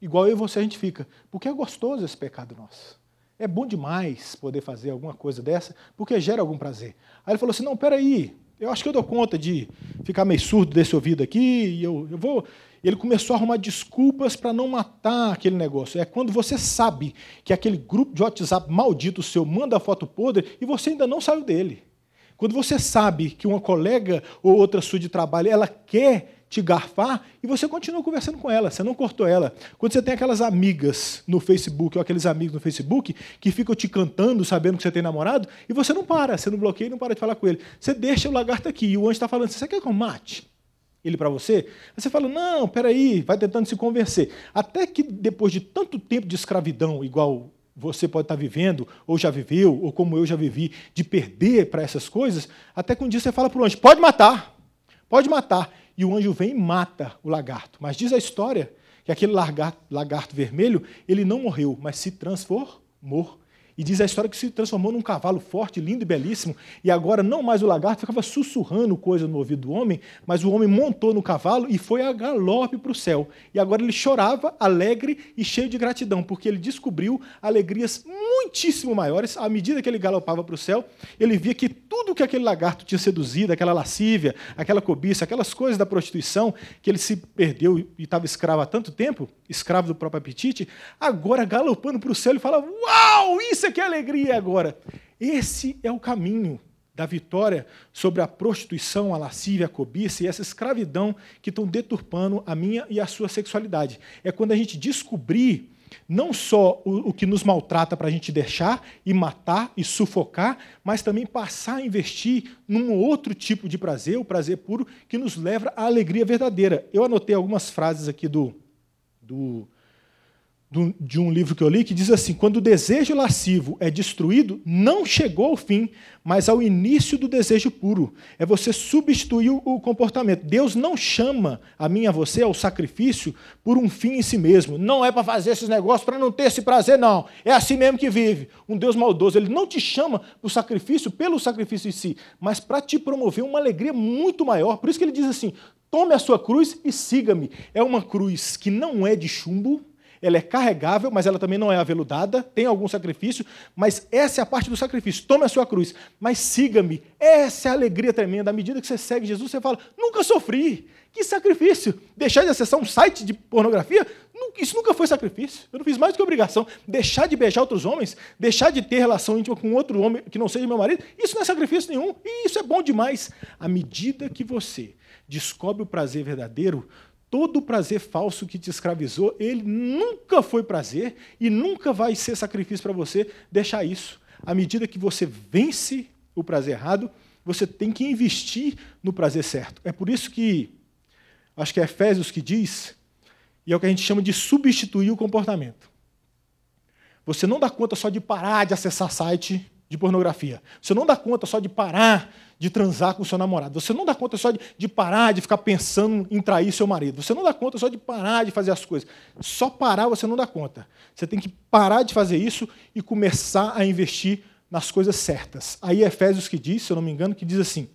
Igual eu e você a gente fica. Porque é gostoso esse pecado nosso. É bom demais poder fazer alguma coisa dessa, porque gera algum prazer. Aí ele falou assim, não, peraí, eu acho que eu dou conta de ficar meio surdo desse ouvido aqui, e eu vou... Ele começou a arrumar desculpas para não matar aquele negócio. É quando você sabe que aquele grupo de WhatsApp maldito seu manda foto podre e você ainda não saiu dele. Quando você sabe que uma colega ou outra sua de trabalho, ela quer te garfar e você continua conversando com ela, você não cortou ela. Quando você tem aquelas amigas no Facebook ou aqueles amigos no Facebook que ficam te cantando, sabendo que você tem namorado, e você não para, você não bloqueia e não para de falar com ele. Você deixa o lagarto aqui e o anjo está falando, você quer que eu mate ele para você? Aí você fala, não, peraí, vai tentando se convencer. Até que depois de tanto tempo de escravidão, igual você pode estar vivendo, ou já viveu, ou como eu já vivi, de perder para essas coisas, até que um dia você fala para o anjo, pode matar, pode matar. E o anjo vem e mata o lagarto. Mas diz a história que aquele lagarto vermelho, ele não morreu, mas se transformou. E diz a história que se transformou num cavalo forte, lindo e belíssimo, e agora não mais o lagarto ficava sussurrando coisa no ouvido do homem, mas o homem montou no cavalo e foi a galope para o céu. E agora ele chorava, alegre e cheio de gratidão, porque ele descobriu alegrias muitíssimo maiores. À medida que ele galopava para o céu, ele via que tudo que aquele lagarto tinha seduzido, aquela lascívia, aquela cobiça, aquelas coisas da prostituição, que ele se perdeu e estava escravo há tanto tempo, escravo do próprio apetite, agora galopando para o céu, ele fala, uau, isso aqui é alegria agora. Esse é o caminho da vitória sobre a prostituição, a lascívia, a cobiça e essa escravidão que estão deturpando a minha e a sua sexualidade. É quando a gente descobrir não só o que nos maltrata para a gente deixar e matar e sufocar, mas também passar a investir num outro tipo de prazer, o prazer puro, que nos leva à alegria verdadeira. Eu anotei algumas frases aqui de um livro que eu li, que diz assim, quando o desejo lascivo é destruído, não chegou ao fim, mas ao início do desejo puro. É você substituir o comportamento. Deus não chama a mim e a você ao sacrifício por um fim em si mesmo. Não é para fazer esses negócios, para não ter esse prazer, não. É assim mesmo que vive. Um Deus maldoso, ele não te chama para o sacrifício pelo sacrifício em si, mas para te promover uma alegria muito maior. Por isso que ele diz assim, tome a sua cruz e siga-me. É uma cruz que não é de chumbo, ela é carregável, mas ela também não é aveludada, tem algum sacrifício, mas essa é a parte do sacrifício. Tome a sua cruz, mas siga-me. Essa é a alegria tremenda. À medida que você segue Jesus, você fala, nunca sofri. Que sacrifício? Deixar de acessar um site de pornografia? Isso nunca foi sacrifício. Eu não fiz mais do que obrigação. Deixar de beijar outros homens, deixar de ter relação íntima com outro homem que não seja meu marido, isso não é sacrifício nenhum. E isso é bom demais. À medida que você descobre o prazer verdadeiro, todo o prazer falso que te escravizou, ele nunca foi prazer e nunca vai ser sacrifício para você deixar isso. À medida que você vence o prazer errado, você tem que investir no prazer certo. É por isso que, acho que é Efésios que diz, e é o que a gente chama de substituir o comportamento. Você não dá conta só de parar de acessar site de pornografia. Você não dá conta só de parar de transar com o seu namorado. Você não dá conta só de parar de ficar pensando em trair seu marido. Você não dá conta só de parar de fazer as coisas. Só parar você não dá conta. Você tem que parar de fazer isso e começar a investir nas coisas certas. Aí Efésios que diz, se eu não me engano, que diz assim,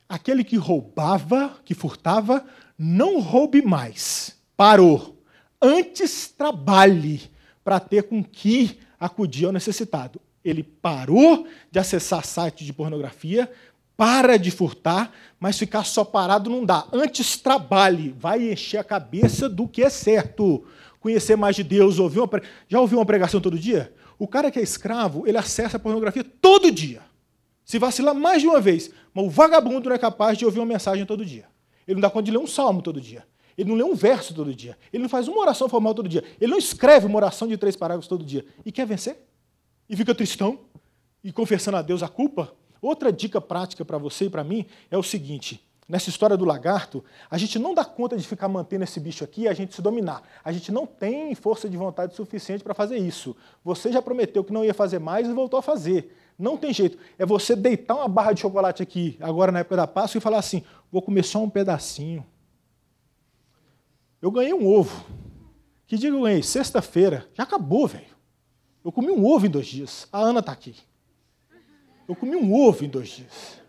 aquele que roubava, que furtava, não roube mais. Parou. Antes trabalhe para ter com que acudir ao necessitado. Ele parou de acessar site de pornografia, para de furtar, mas ficar só parado não dá. Antes trabalhe, vai encher a cabeça do que é certo. Conhecer mais de Deus, já ouviu uma pregação todo dia? O cara que é escravo, ele acessa a pornografia todo dia. Se vacilar mais de uma vez, mas o vagabundo não é capaz de ouvir uma mensagem todo dia. Ele não dá conta de ler um salmo todo dia. Ele não lê um verso todo dia. Ele não faz uma oração formal todo dia. Ele não escreve uma oração de 3 parágrafos todo dia. E quer vencer? E fica tristão? E confessando a Deus a culpa? Outra dica prática para você e para mim é o seguinte, nessa história do lagarto, a gente não dá conta de ficar mantendo esse bicho aqui e a gente se dominar. A gente não tem força de vontade suficiente para fazer isso. Você já prometeu que não ia fazer mais e voltou a fazer. Não tem jeito. É você deitar uma barra de chocolate aqui, agora na época da Páscoa, e falar assim, vou comer só um pedacinho. Eu ganhei um ovo. Que dia que eu ganhei? Sexta-feira. Já acabou, velho. Eu comi um ovo em 2 dias. A Ana está aqui. Eu comi um ovo em 2 dias.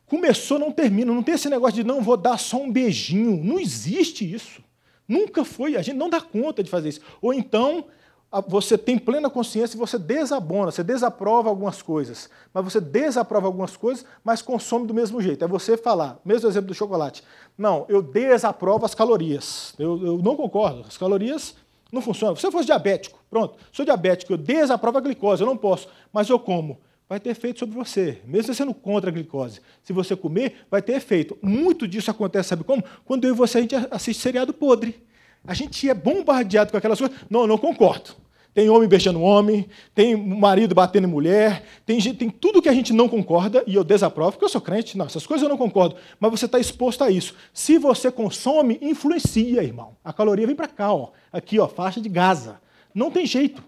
Começou, não termina. Não tem esse negócio de não vou dar só um beijinho. Não existe isso. Nunca foi. A gente não dá conta de fazer isso. Ou então, você tem plena consciência e você desabona, você desaprova algumas coisas. Mas você desaprova algumas coisas, mas consome do mesmo jeito. É você falar, mesmo exemplo do chocolate. Não, eu desaprovo as calorias. Eu não concordo. As calorias não funcionam. Se você fosse diabético, pronto, sou diabético, eu desaprovo a glicose, eu não posso, mas eu como. Vai ter efeito sobre você, mesmo você sendo contra a glicose. Se você comer, vai ter efeito. Muito disso acontece, sabe como? Quando eu e você, a gente assiste seriado podre. A gente é bombardeado com aquelas coisas. Não, não concordo. Tem homem beijando homem, tem marido batendo em mulher, tem tudo que a gente não concorda, e eu desaprovo, porque eu sou crente, não, essas coisas eu não concordo, mas você está exposto a isso. Se você consome, influencia, irmão. A caloria vem para cá, ó. Aqui, ó, faixa de Gaza. Não tem jeito.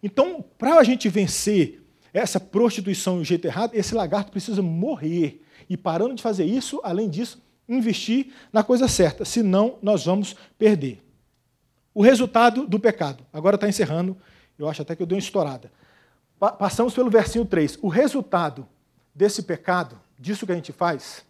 Então, para a gente vencer essa prostituição e o jeito errado, esse lagarto precisa morrer. E parando de fazer isso, além disso, investir na coisa certa, senão nós vamos perder. O resultado do pecado. Agora está encerrando, eu acho até que eu dei uma estourada. Passamos pelo versinho 3. O resultado desse pecado, disso que a gente faz,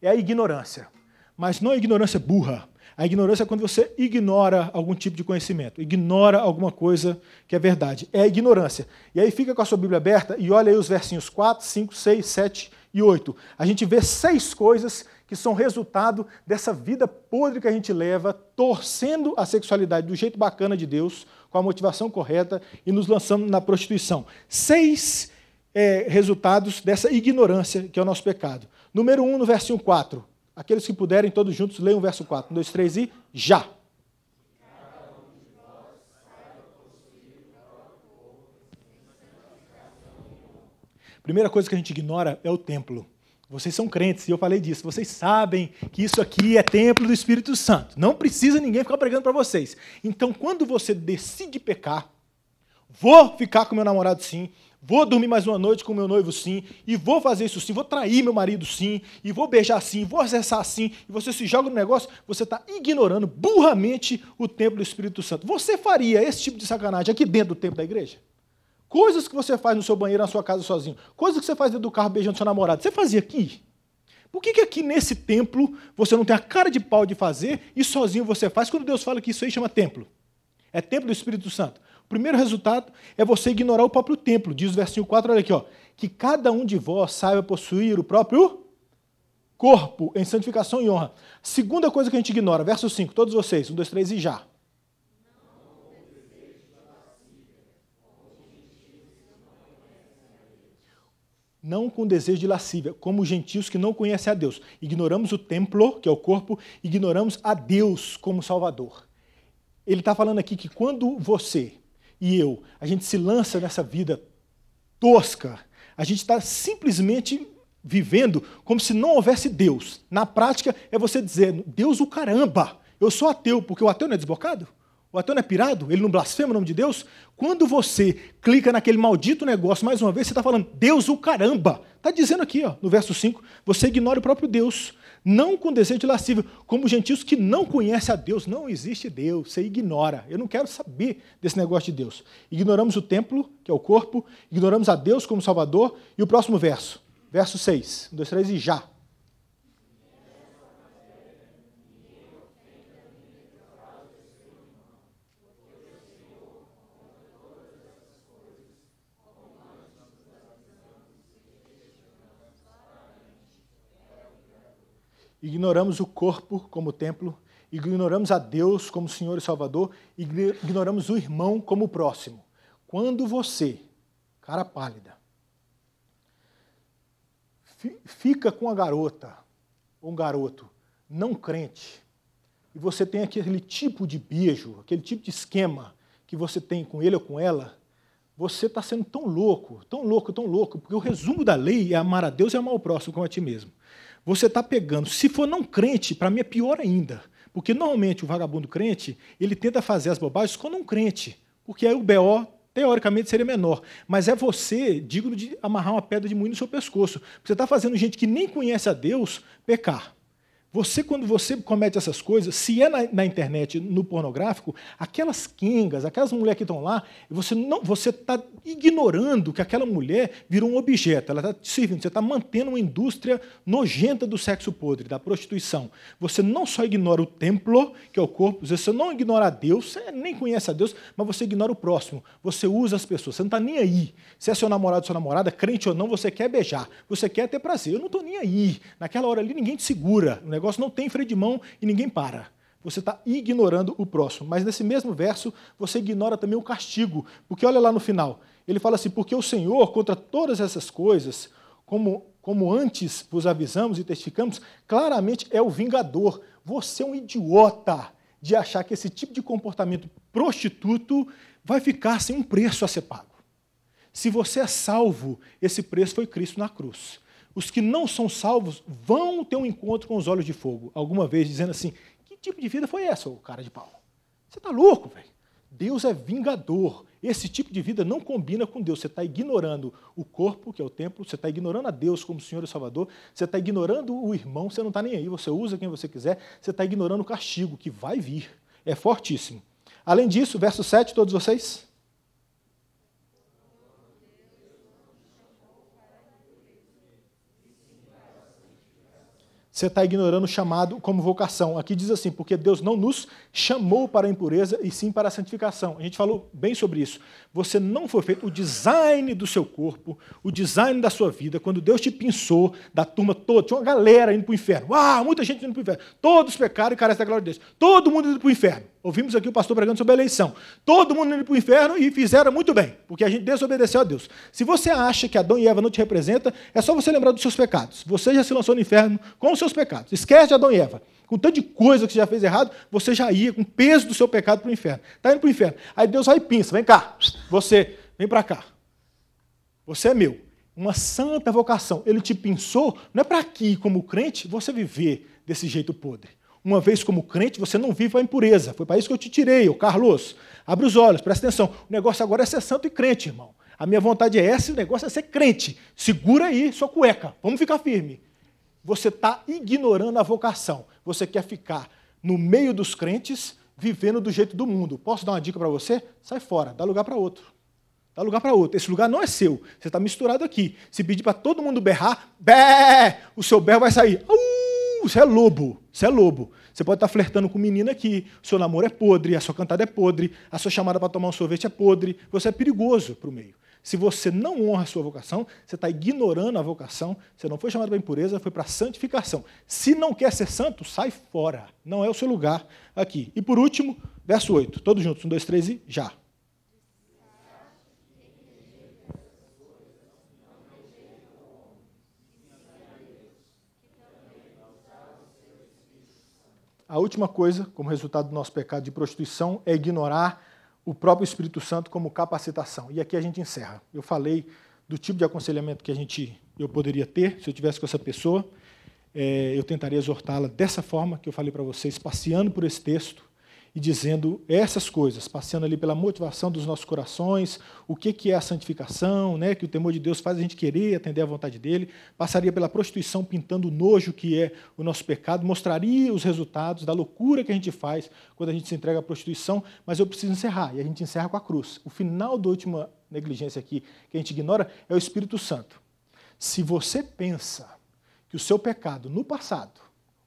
é a ignorância. Mas não a ignorância burra. A ignorância é quando você ignora algum tipo de conhecimento, ignora alguma coisa que é verdade. É a ignorância. E aí fica com a sua Bíblia aberta e olha aí os versinhos 4, 5, 6, 7 e 8. A gente vê 6 coisas que são resultado dessa vida podre que a gente leva, torcendo a sexualidade do jeito bacana de Deus, com a motivação correta e nos lançando na prostituição. 6 resultados dessa ignorância que é o nosso pecado. Número 1, no versinho 4. Aqueles que puderem, todos juntos, leiam o verso 4. 1, 2, 3 e já. Primeira coisa que a gente ignora é o templo. Vocês são crentes, e eu falei disso. Vocês sabem que isso aqui é templo do Espírito Santo. Não precisa ninguém ficar pregando para vocês. Então, quando você decide pecar, vou ficar com meu namorado sim, vou dormir mais uma noite com meu noivo sim, e vou fazer isso sim, vou trair meu marido sim, e vou beijar sim, vou acessar sim, e você se joga no negócio, você está ignorando burramente o templo do Espírito Santo. Você faria esse tipo de sacanagem aqui dentro do templo da igreja? Coisas que você faz no seu banheiro, na sua casa sozinho. Coisas que você faz dentro do carro beijando seu namorado. Você fazia aqui? Por que aqui nesse templo você não tem a cara de pau de fazer e sozinho você faz quando Deus fala que isso aí chama templo? É templo do Espírito Santo. O primeiro resultado é você ignorar o próprio templo. Diz o versinho 4, olha aqui, ó. Que cada um de vós saiba possuir o próprio corpo em santificação e honra. Segunda coisa que a gente ignora, verso 5, todos vocês, 1, 2, 3 e já. Não com desejo de lascívia, como gentios que não conhecem a Deus. Ignoramos o templo, que é o corpo, ignoramos a Deus como Salvador. Ele está falando aqui que quando você e eu, a gente se lança nessa vida tosca, a gente está simplesmente vivendo como se não houvesse Deus. Na prática, é você dizer, Deus o caramba, eu sou ateu, porque o ateu não é desbocado? O ateu não é pirado? Ele não blasfema o nome de Deus? Quando você clica naquele maldito negócio, mais uma vez, você está falando, Deus o caramba. Está dizendo aqui, ó, no verso 5, você ignora o próprio Deus, não com desejo de lascívia, como gentios que não conhecem a Deus. Não existe Deus, você ignora. Eu não quero saber desse negócio de Deus. Ignoramos o templo, que é o corpo, ignoramos a Deus como Salvador. E o próximo verso, verso 6, 1, 2, 3 e já. Ignoramos o corpo como templo, ignoramos a Deus como Senhor e Salvador, ignoramos o irmão como o próximo. Quando você, cara pálida, fica com a garota ou um garoto não crente, e você tem aquele tipo de beijo, aquele tipo de esquema que você tem com ele ou com ela, você está sendo tão louco, tão louco, tão louco, porque o resumo da lei é amar a Deus e amar o próximo como a ti mesmo. Você está pegando, se for não crente, para mim é pior ainda, porque normalmente o vagabundo crente, ele tenta fazer as bobagens com não crente, porque aí o BO, teoricamente, seria menor, mas é você digno de amarrar uma pedra de moinho no seu pescoço, você está fazendo gente que nem conhece a Deus pecar. Quando você comete essas coisas, se é na internet, no pornográfico, aquelas quengas, aquelas mulheres que estão lá, você está ignorando que aquela mulher virou um objeto, ela está te servindo, você está mantendo uma indústria nojenta do sexo podre, da prostituição. Você não só ignora o templo, que é o corpo, você não ignora a Deus, você nem conhece a Deus, mas você ignora o próximo, você usa as pessoas, você não está nem aí. Se é seu namorado, sua namorada, crente ou não, você quer beijar, você quer ter prazer, eu não estou nem aí. Naquela hora ali ninguém te segura, o negócio não tem freio de mão e ninguém para. Você está ignorando o próximo. Mas nesse mesmo verso, você ignora também o castigo. Porque olha lá no final, ele fala assim, porque o Senhor, contra todas essas coisas, como antes vos avisamos e testificamos, claramente é o vingador. Você é um idiota de achar que esse tipo de comportamento prostituto vai ficar sem um preço a ser pago. Se você é salvo, esse preço foi Cristo na cruz. Os que não são salvos vão ter um encontro com os olhos de fogo, alguma vez dizendo assim, que tipo de vida foi essa, ô cara de pau? Você está louco, velho? Deus é vingador. Esse tipo de vida não combina com Deus. Você está ignorando o corpo, que é o templo, você está ignorando a Deus como Senhor e Salvador, você está ignorando o irmão, você não está nem aí, você usa quem você quiser, você está ignorando o castigo, que vai vir. É fortíssimo. Além disso, verso 7, todos vocês... Você está ignorando o chamado como vocação. Aqui diz assim, porque Deus não nos chamou para a impureza e sim para a santificação. A gente falou bem sobre isso. Você não foi feito, o design do seu corpo, o design da sua vida, quando Deus te pensou, da turma toda, tinha uma galera indo para o inferno. Muita gente indo para o inferno. Todos pecaram e carecem da glória de Deus. Todo mundo indo para o inferno. Ouvimos aqui o pastor pregando sobre a eleição. Todo mundo indo para o inferno e fizeram muito bem, porque a gente desobedeceu a Deus. Se você acha que Adão e Eva não te representam, é só você lembrar dos seus pecados. Você já se lançou no inferno com os seus pecados. Esquece de Adão e Eva. Com tanto de coisa que você já fez errado, você já ia com o peso do seu pecado para o inferno. Está indo para o inferno. Aí Deus vai e pinça, vem cá, você, vem para cá. Você é meu. Uma santa vocação. Ele te pensou, não é para aqui, como crente, você viver desse jeito podre. Uma vez como crente, você não vive a impureza. Foi para isso que eu te tirei, ô Carlos. Abre os olhos, presta atenção. O negócio agora é ser santo e crente, irmão. A minha vontade é essa, o negócio é ser crente. Segura aí sua cueca, vamos ficar firme. Você está ignorando a vocação. Você quer ficar no meio dos crentes, vivendo do jeito do mundo. Posso dar uma dica para você? Sai fora, dá lugar para outro. Dá lugar para outro. Esse lugar não é seu. Você está misturado aqui. Se pedir para todo mundo berrar, bé, o seu berro vai sair. Você é lobo. Você é lobo. Você pode estar flertando com menina aqui. O seu namoro é podre, a sua cantada é podre, a sua chamada para tomar um sorvete é podre. Você é perigoso para o meio. Se você não honra a sua vocação, você está ignorando a vocação, você não foi chamado para a impureza, foi para a santificação. Se não quer ser santo, sai fora. Não é o seu lugar aqui. E por último, verso 8. Todos juntos, 1, 2, 3 e já. A última coisa, como resultado do nosso pecado de prostituição, é ignorar o próprio Espírito Santo como capacitação. E aqui a gente encerra. Eu falei do tipo de aconselhamento que eu poderia ter se eu tivesse com essa pessoa. Eu tentaria exortá-la dessa forma que eu falei para vocês, passeando por esse texto e dizendo essas coisas, passeando ali pela motivação dos nossos corações, o que é a santificação, né, que o temor de Deus faz a gente querer atender à vontade dele, passaria pela prostituição pintando o nojo que é o nosso pecado, mostraria os resultados da loucura que a gente faz quando a gente se entrega à prostituição, mas eu preciso encerrar, e a gente encerra com a cruz. O final da última negligência aqui, que a gente ignora, é o Espírito Santo. Se você pensa que o seu pecado no passado,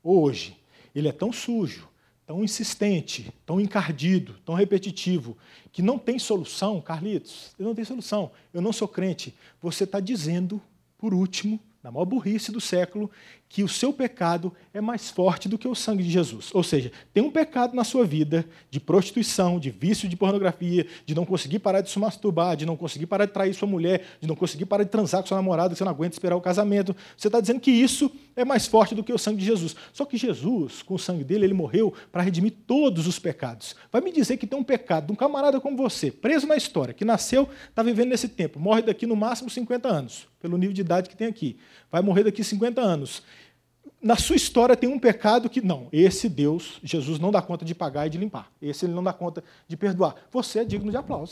hoje, ele é tão sujo, tão insistente, tão encardido, tão repetitivo, que não tem solução, Carlitos, não tem solução, eu não sou crente. Você está dizendo, por último, na maior burrice do século, que o seu pecado é mais forte do que o sangue de Jesus. Ou seja, tem um pecado na sua vida de prostituição, de vício de pornografia, de não conseguir parar de se masturbar, de não conseguir parar de trair sua mulher, de não conseguir parar de transar com sua namorada, que você não aguenta esperar o casamento. Você está dizendo que isso é mais forte do que o sangue de Jesus. Só que Jesus, com o sangue dele, ele morreu para redimir todos os pecados. Vai me dizer que tem um pecado de um camarada como você, preso na história, que nasceu, está vivendo nesse tempo, morre daqui no máximo 50 anos, pelo nível de idade que tem aqui. Vai morrer daqui 50 anos. Na sua história tem um pecado que, não, esse Deus, Jesus, não dá conta de pagar e de limpar. Esse ele não dá conta de perdoar. Você é digno de aplauso.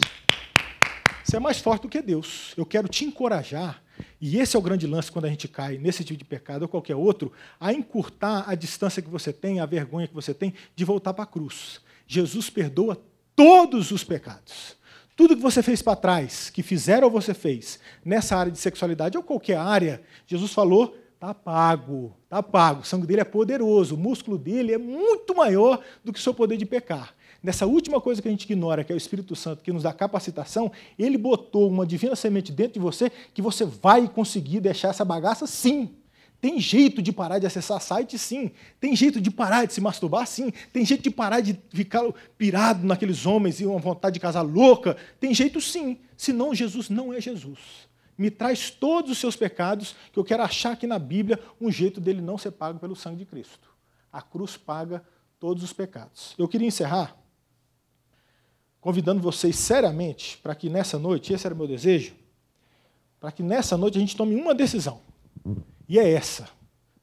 Você é mais forte do que Deus. Eu quero te encorajar E esse é o grande lance quando a gente cai nesse tipo de pecado ou qualquer outro, a encurtar a distância que você tem, a vergonha que você tem de voltar para a cruz. Jesus perdoa todos os pecados. Tudo que você fez para trás, que fizeram ou você fez, nessa área de sexualidade ou qualquer área, Jesus falou, está pago, está pago. O sangue dele é poderoso, o músculo dele é muito maior do que o seu poder de pecar. Nessa última coisa que a gente ignora, que é o Espírito Santo, que nos dá capacitação, ele botou uma divina semente dentro de você que você vai conseguir deixar essa bagaça, sim. Tem jeito de parar de acessar site, sim. Tem jeito de parar de se masturbar, sim. Tem jeito de parar de ficar pirado naqueles homens e uma vontade de casar louca. Tem jeito, sim. Senão, Jesus não é Jesus. Me traz todos os seus pecados, que eu quero achar aqui na Bíblia um jeito dele não ser pago pelo sangue de Cristo. A cruz paga todos os pecados. Eu queria encerrar convidando vocês seriamente para que nessa noite, esse era o meu desejo, para que nessa noite a gente tome uma decisão. E é essa.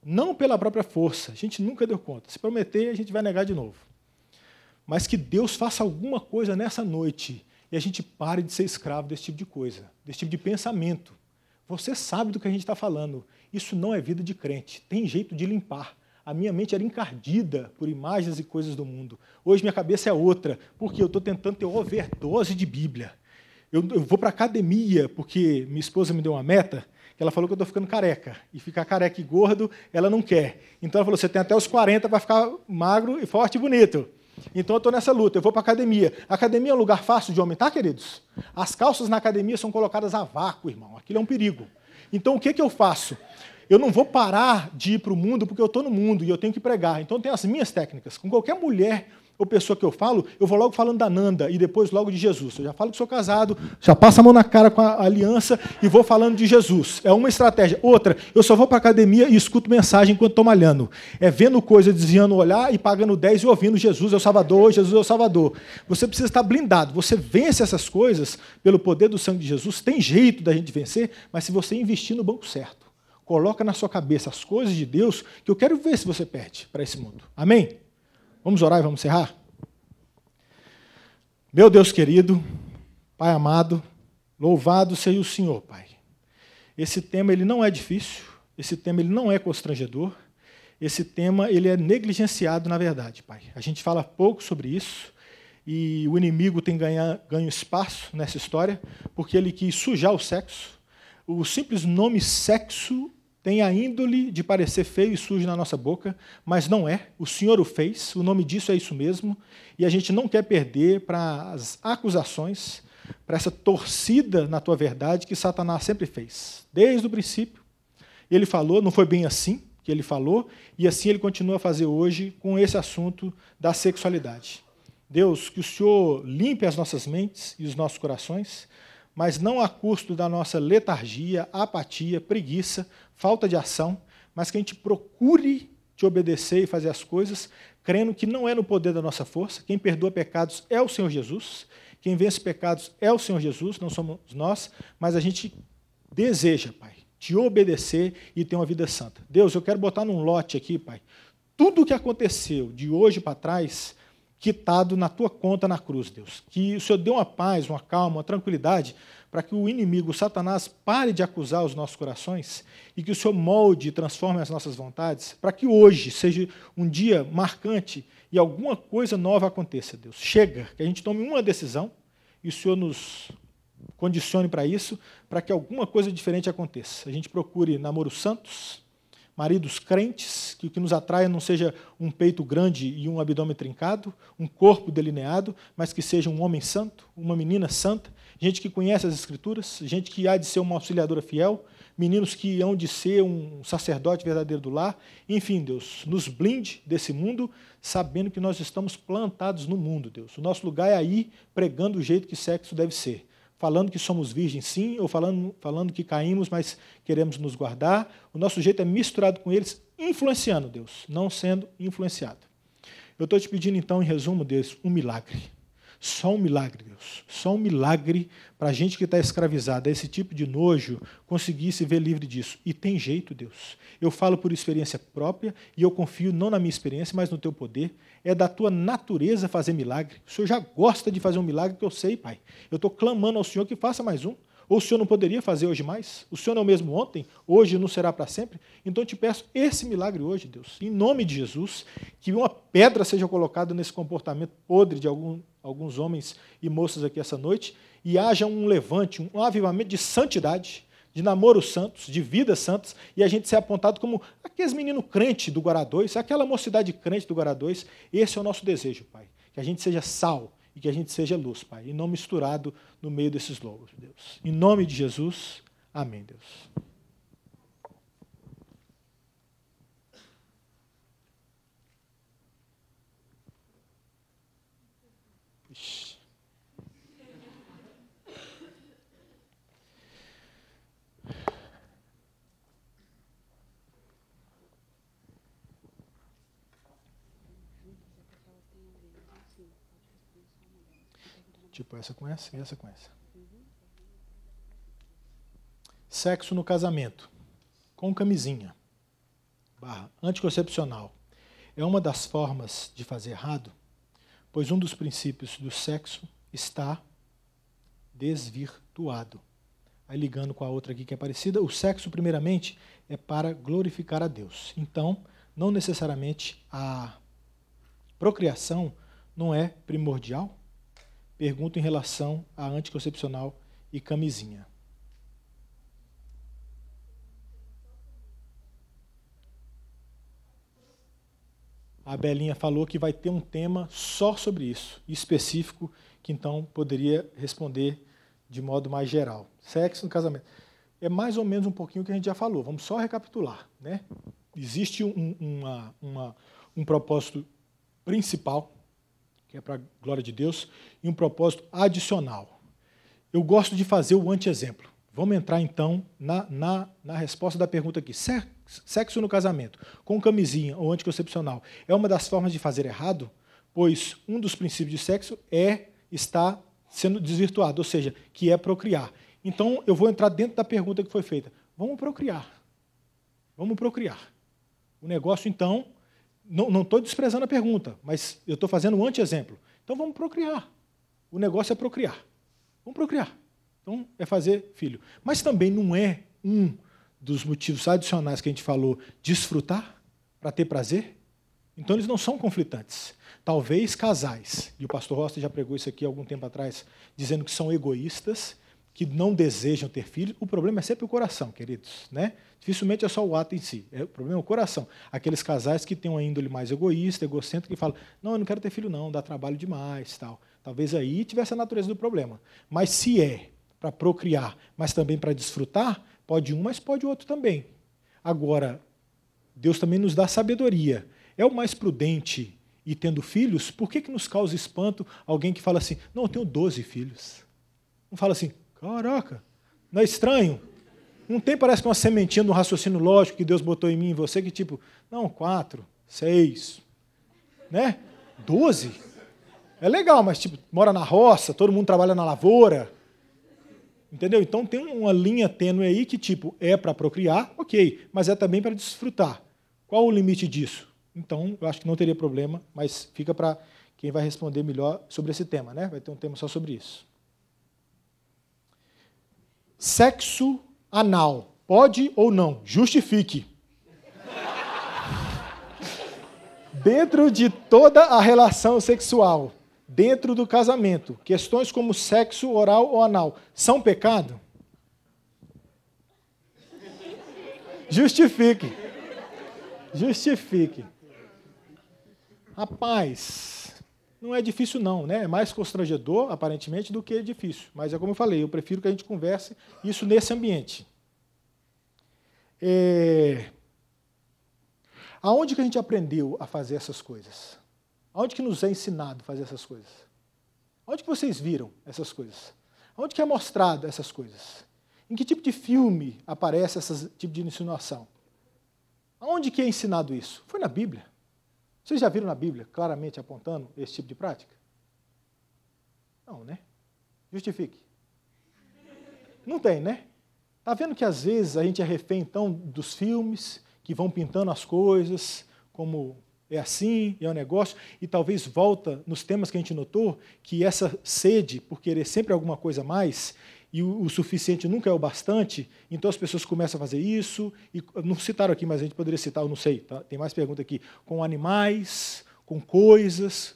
Não pela própria força. A gente nunca deu conta. Se prometer, a gente vai negar de novo. Mas que Deus faça alguma coisa nessa noite e a gente pare de ser escravo desse tipo de coisa, desse tipo de pensamento. Você sabe do que a gente está falando. Isso não é vida de crente. Tem jeito de limpar. A minha mente era encardida por imagens e coisas do mundo. Hoje minha cabeça é outra, porque eu estou tentando ter overdose de Bíblia. Eu vou para a academia, porque minha esposa me deu uma meta, que ela falou que eu estou ficando careca. E ficar careca e gordo, ela não quer. Então ela falou, você tem até os 40 para ficar magro e forte e bonito. Então eu estou nessa luta, eu vou para a academia. A academia é um lugar fácil de aumentar, queridos? As calças na academia são colocadas a vácuo, irmão. Aquilo é um perigo. Então o que eu faço? Eu não vou parar de ir para o mundo porque eu estou no mundo e eu tenho que pregar. Então eu tenho as minhas técnicas. Com qualquer mulher ou pessoa que eu falo, eu vou logo falando da Nanda e depois logo de Jesus. Eu já falo que sou casado, já passo a mão na cara com a aliança e vou falando de Jesus. É uma estratégia. Outra, eu só vou para a academia e escuto mensagem enquanto estou malhando. É vendo coisa, desviando o olhar e pagando 10 e ouvindo Jesus é o Salvador, Jesus é o Salvador. Você precisa estar blindado. Você vence essas coisas pelo poder do sangue de Jesus. Tem jeito da gente vencer, mas se você investir no banco certo, coloca na sua cabeça as coisas de Deus, que eu quero ver se você perde para esse mundo. Amém? Vamos orar e vamos encerrar? Meu Deus querido, Pai amado, louvado seja o Senhor, Pai. Esse tema ele não é difícil, esse tema ele não é constrangedor, esse tema ele é negligenciado na verdade, Pai. A gente fala pouco sobre isso e o inimigo tem ganho espaço nessa história porque ele quis sujar o sexo. O simples nome sexo tem a índole de parecer feio e sujo na nossa boca, mas não é. O Senhor o fez, o nome disso é isso mesmo, e a gente não quer perder para as acusações, para essa torcida na tua verdade que Satanás sempre fez. Desde o princípio, ele falou, não foi bem assim que ele falou, e assim ele continua a fazer hoje com esse assunto da sexualidade. Deus, que o Senhor limpe as nossas mentes e os nossos corações, mas não a custo da nossa letargia, apatia, preguiça, falta de ação, mas que a gente procure te obedecer e fazer as coisas, crendo que não é no poder da nossa força. Quem perdoa pecados é o Senhor Jesus, quem vence pecados é o Senhor Jesus, não somos nós, mas a gente deseja, Pai, te obedecer e ter uma vida santa. Deus, eu quero botar num lote aqui, Pai, tudo o que aconteceu de hoje para trás, quitado na tua conta na cruz, Deus. Que o Senhor dê uma paz, uma calma, uma tranquilidade, para que o inimigo, o Satanás, pare de acusar os nossos corações e que o Senhor molde e transforme as nossas vontades, para que hoje seja um dia marcante e alguma coisa nova aconteça, Deus. Chega, que a gente tome uma decisão e o Senhor nos condicione para isso, para que alguma coisa diferente aconteça. A gente procure namoros santos, maridos crentes, que o que nos atraia não seja um peito grande e um abdômen trincado, um corpo delineado, mas que seja um homem santo, uma menina santa, gente que conhece as Escrituras, gente que há de ser uma auxiliadora fiel, meninos que hão de ser um sacerdote verdadeiro do lar. Enfim, Deus, nos blinde desse mundo, sabendo que nós estamos plantados no mundo, Deus. O nosso lugar é aí pregando o jeito que sexo deve ser. Falando que somos virgens, sim, ou falando que caímos, mas queremos nos guardar. O nosso jeito é misturado com eles, influenciando, Deus, não sendo influenciado. Eu estou te pedindo, então, em resumo, Deus, um milagre. Só um milagre, Deus. Só um milagre para a gente que está escravizada a esse tipo de nojo conseguir se ver livre disso. E tem jeito, Deus. Eu falo por experiência própria e eu confio não na minha experiência, mas no teu poder. É da tua natureza fazer milagre. O Senhor já gosta de fazer um milagre, que eu sei, Pai. Eu estou clamando ao Senhor que faça mais um. Ou o Senhor não poderia fazer hoje mais? O Senhor é o mesmo ontem, hoje não será para sempre? Então eu te peço esse milagre hoje, Deus, em nome de Jesus, que uma pedra seja colocada nesse comportamento podre de alguns homens e moças aqui essa noite, e haja um levante, um avivamento de santidade, de namoros santos, de vidas santas, e a gente ser apontado como aqueles meninos crentes do Guará 2, aquela mocidade crente do Guará 2. Esse é o nosso desejo, Pai. Que a gente seja sal e que a gente seja luz, Pai, e não misturado no meio desses logos, Deus. Em nome de Jesus, amém, Deus. Ixi. Tipo, essa com essa e essa com essa. Sexo no casamento, com camisinha, anticoncepcional, é uma das formas de fazer errado, pois um dos princípios do sexo está desvirtuado. Aí ligando com a outra aqui que é parecida, o sexo, primeiramente, é para glorificar a Deus. Então, não necessariamente a procriação não é primordial? Pergunto em relação a anticoncepcional e camisinha. A Belinha falou que vai ter um tema só sobre isso, específico, que então poderia responder de modo mais geral. Sexo no casamento. É mais ou menos um pouquinho o que a gente já falou, vamos só recapitular, né? Existe um propósito principal, que é para a glória de Deus, e um propósito adicional. Eu gosto de fazer o anti-exemplo. Vamos entrar, então, na resposta da pergunta aqui. Sexo no casamento, com camisinha ou anticoncepcional, é uma das formas de fazer errado? Pois um dos princípios de sexo está sendo desvirtuado, ou seja, que é procriar. Então, eu vou entrar dentro da pergunta que foi feita. Vamos procriar. Vamos procriar. O negócio, então, não estou desprezando a pergunta, mas eu estou fazendo um anti-exemplo. Então, vamos procriar. O negócio é procriar. Vamos procriar. Então, é fazer filho. Mas também não é um dos motivos adicionais que a gente falou, desfrutar, para ter prazer? Então, eles não são conflitantes. Talvez casais, e o pastor Rosta já pregou isso aqui há algum tempo atrás, dizendo que são egoístas, que não desejam ter filhos. O problema é sempre o coração, queridos, né? Dificilmente é só o ato em si, o problema é o coração. Aqueles casais que têm uma índole mais egoísta, egocêntrica, que falam, não, eu não quero ter filho não, dá trabalho demais, tal. Talvez aí tivesse a natureza do problema. Mas se é para procriar, mas também para desfrutar, pode um, mas pode o outro também. Agora, Deus também nos dá sabedoria. É o mais prudente ir tendo filhos? Por que nos causa espanto alguém que fala assim, não, eu tenho 12 filhos? Não fala assim, caraca, não é estranho? Não tem, parece que uma sementinha no raciocínio lógico que Deus botou em mim e em você, que tipo, não, 4, 6, né? 12? É legal, mas tipo, mora na roça, todo mundo trabalha na lavoura. Entendeu? Então tem uma linha tênue aí que tipo, é para procriar, ok, mas é também para desfrutar. Qual o limite disso? Então, eu acho que não teria problema, mas fica para quem vai responder melhor sobre esse tema, né? Vai ter um tema só sobre isso. Sexo anal, pode ou não? Justifique. Dentro de toda a relação sexual, dentro do casamento, questões como sexo oral ou anal, são pecado? Justifique. Justifique. Rapaz, não é difícil não, né? É mais constrangedor, aparentemente, do que difícil. Mas é como eu falei, eu prefiro que a gente converse isso nesse ambiente. Aonde que a gente aprendeu a fazer essas coisas? Aonde que nos é ensinado a fazer essas coisas? Aonde que vocês viram essas coisas? Aonde que é mostrado essas coisas? Em que tipo de filme aparece esse tipo de insinuação? Aonde que é ensinado isso? Foi na Bíblia. Vocês já viram na Bíblia claramente apontando esse tipo de prática? Não, né? Justifique. Não tem, né? Está vendo que às vezes a gente é refém, então, dos filmes que vão pintando as coisas como é assim, é um negócio, e talvez volta nos temas que a gente notou, que essa sede por querer sempre alguma coisa a mais, e o suficiente nunca é o bastante, então as pessoas começam a fazer isso, e não citaram aqui, mas a gente poderia citar, eu não sei, tá? Tem mais pergunta aqui, com animais, com coisas.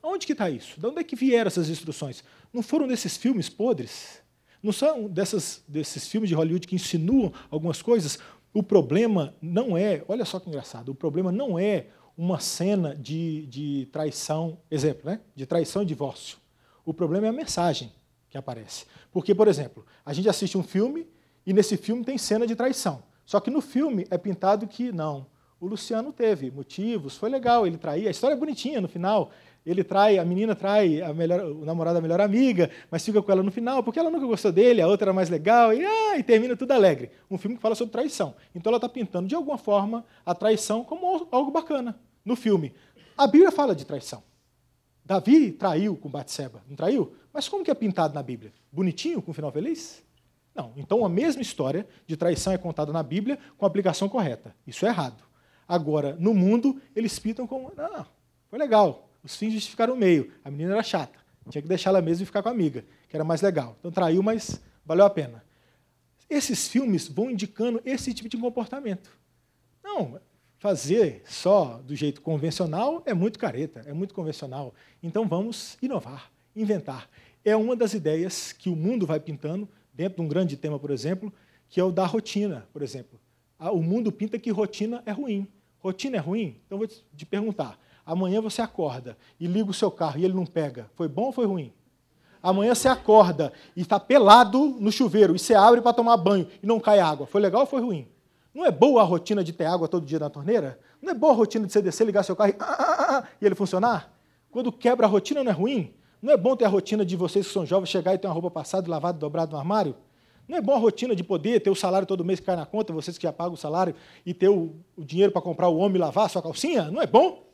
Onde que está isso? De onde é que vieram essas instruções? Não foram desses filmes podres? Não são desses filmes de Hollywood que insinuam algumas coisas? O problema não é, olha só que engraçado, o problema não é uma cena de traição, exemplo, né? De traição e divórcio. O problema é a mensagem que aparece. Porque, por exemplo, a gente assiste um filme e nesse filme tem cena de traição. Só que no filme é pintado que não. O Luciano teve motivos, foi legal, ele traía, a história é bonitinha no final. Ele trai, a menina trai o namorado da melhor amiga, mas fica com ela no final, porque ela nunca gostou dele, a outra era mais legal, e termina tudo alegre. Um filme que fala sobre traição. Então ela está pintando, de alguma forma, a traição como algo bacana no filme. A Bíblia fala de traição. Davi traiu com Batseba, não traiu? Mas como que é pintado na Bíblia? Bonitinho, com um final feliz? Não. Então a mesma história de traição é contada na Bíblia com a aplicação correta. Isso é errado. Agora, no mundo, eles pintam como, não, foi legal. Os fins justificaram o meio. A menina era chata. Tinha que deixar ela mesma e ficar com a amiga, que era mais legal. Então traiu, mas valeu a pena. Esses filmes vão indicando esse tipo de comportamento. Não, fazer só do jeito convencional é muito careta, é muito convencional. Então vamos inovar, inventar. É uma das ideias que o mundo vai pintando, dentro de um grande tema, por exemplo, que é o da rotina, por exemplo. O mundo pinta que rotina é ruim. Rotina é ruim? Então vou te perguntar. Amanhã você acorda e liga o seu carro e ele não pega. Foi bom ou foi ruim? Amanhã você acorda e está pelado no chuveiro e você abre para tomar banho e não cai água. Foi legal ou foi ruim? Não é boa a rotina de ter água todo dia na torneira? Não é boa a rotina de você descer, ligar seu carro e ele funcionar? Quando quebra a rotina, não é ruim? Não é bom ter a rotina de vocês que são jovens chegar e ter uma roupa passada, lavada, dobrada no armário? Não é bom a rotina de poder ter o salário todo mês que cai na conta, vocês que já pagam o salário, e ter o dinheiro para comprar o homem e lavar a sua calcinha? Não é bom?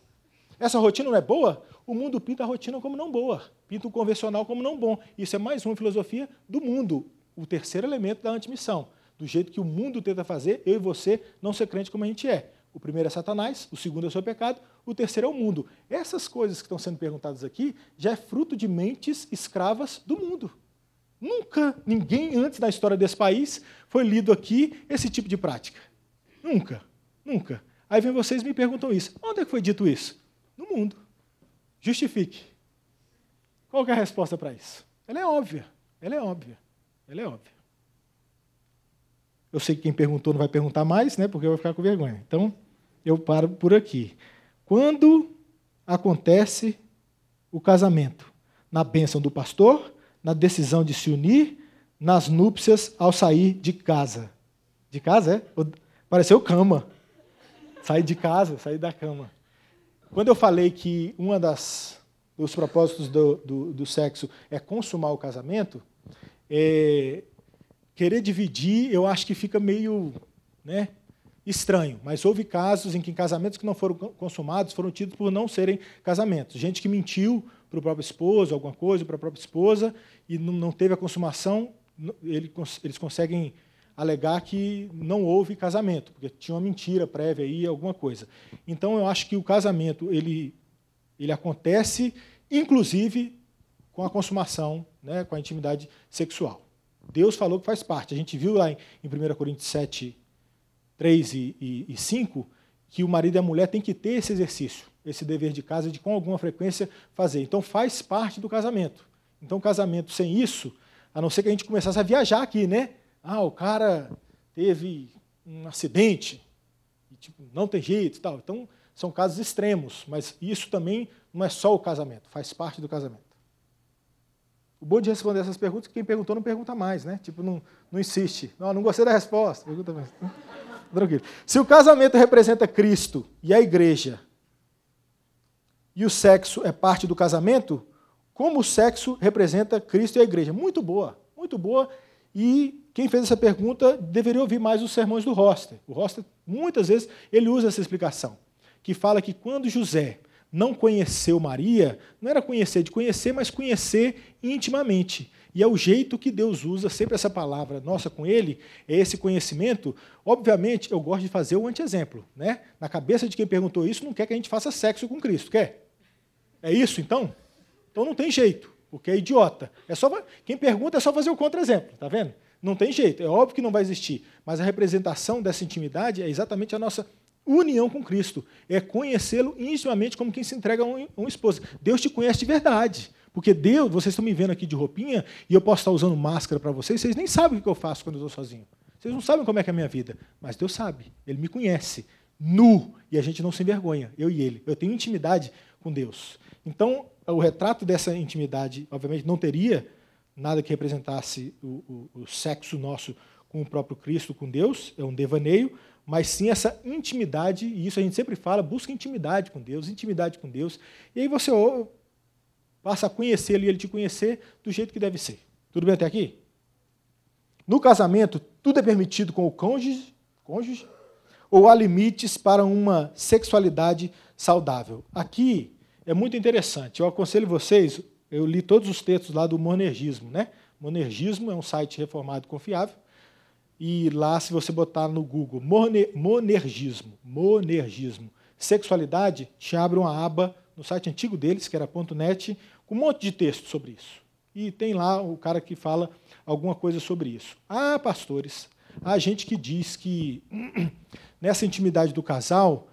Essa rotina não é boa? O mundo pinta a rotina como não boa, pinta o convencional como não bom. Isso é mais uma filosofia do mundo, o terceiro elemento da antimissão. Do jeito que o mundo tenta fazer, eu e você não ser crente como a gente é. O primeiro é Satanás, o segundo é o seu pecado, o terceiro é o mundo. Essas coisas que estão sendo perguntadas aqui já é fruto de mentes escravas do mundo. Nunca, ninguém antes da história desse país foi lido aqui esse tipo de prática. Nunca, nunca. Aí vem vocês e me perguntam isso. Onde é que foi dito isso? No mundo. Justifique. Qual que é a resposta para isso? Ela é óbvia. Ela é óbvia. Ela é óbvia. Eu sei que quem perguntou não vai perguntar mais, né, porque eu vou ficar com vergonha. Então, eu paro por aqui. Quando acontece o casamento? Na bênção do pastor, na decisão de se unir, nas núpcias ao sair de casa. De casa, é? Pareceu cama. Sair de casa, sair da cama. Quando eu falei que um dos propósitos do sexo é consumar o casamento, querer dividir, eu acho que fica meio, né, estranho. Mas houve casos em que casamentos que não foram consumados foram tidos por não serem casamentos. Gente que mentiu para o próprio esposo, alguma coisa, para a própria esposa, e não teve a consumação, eles conseguem alegar que não houve casamento, porque tinha uma mentira prévia aí, alguma coisa. Então, eu acho que o casamento ele acontece, inclusive, com a consumação, né, com a intimidade sexual. Deus falou que faz parte. A gente viu lá em 1 Coríntios 7, 3 e 5, que o marido e a mulher têm que ter esse exercício, esse dever de casa, de com alguma frequência fazer. Então, faz parte do casamento. Então, o casamento sem isso, a não ser que a gente começasse a viajar aqui, né? O cara teve um acidente, e, tipo, não tem jeito e tal. Então, são casos extremos, mas isso também não é só o casamento, faz parte do casamento. O bom de responder essas perguntas é que quem perguntou não pergunta mais, né? Tipo, não insiste. Não gostei da resposta, pergunta mais. Tranquilo. Se o casamento representa Cristo e a igreja, e o sexo é parte do casamento, como o sexo representa Cristo e a igreja? Muito boa, muito boa. E quem fez essa pergunta deveria ouvir mais os sermões do Roster. O Roster, muitas vezes, ele usa essa explicação, que fala que quando José não conheceu Maria, não era conhecer de conhecer, mas conhecer intimamente. E é o jeito que Deus usa sempre essa palavra nossa com ele, é esse conhecimento. Obviamente, eu gosto de fazer o anti-exemplo, né? Na cabeça de quem perguntou isso, não quer que a gente faça sexo com Cristo, quer? É isso, então? Então não tem jeito. porque é idiota. Quem pergunta é só fazer o contra-exemplo, tá vendo? Não tem jeito, é óbvio que não vai existir, mas a representação dessa intimidade é exatamente a nossa união com Cristo, é conhecê-lo intimamente como quem se entrega a um esposo. Deus te conhece de verdade, porque Deus, vocês estão me vendo aqui de roupinha, e eu posso estar usando máscara para vocês nem sabem o que eu faço quando eu estou sozinho. Vocês não sabem como é que é a minha vida, mas Deus sabe, Ele me conhece, nu, e a gente não se envergonha, eu e Ele. Eu tenho intimidade com Deus. Então, o retrato dessa intimidade, obviamente, não teria nada que representasse o sexo nosso com o próprio Cristo, com Deus, é um devaneio, mas sim essa intimidade, e isso a gente sempre fala, busca intimidade com Deus, e aí você passa a conhecê-lo e ele te conhecer do jeito que deve ser. Tudo bem até aqui? No casamento, tudo é permitido com o cônjuge, ou há limites para uma sexualidade saudável? Aqui é muito interessante, eu aconselho vocês, eu li todos os textos lá do Monergismo, né? Monergismo é um site reformado confiável, e lá, se você botar no Google Monergismo, sexualidade, te abre uma aba no site antigo deles, que era .net, com um monte de texto sobre isso. E tem lá o cara que fala alguma coisa sobre isso. Há pastores, há gente que diz que nessa intimidade do casal,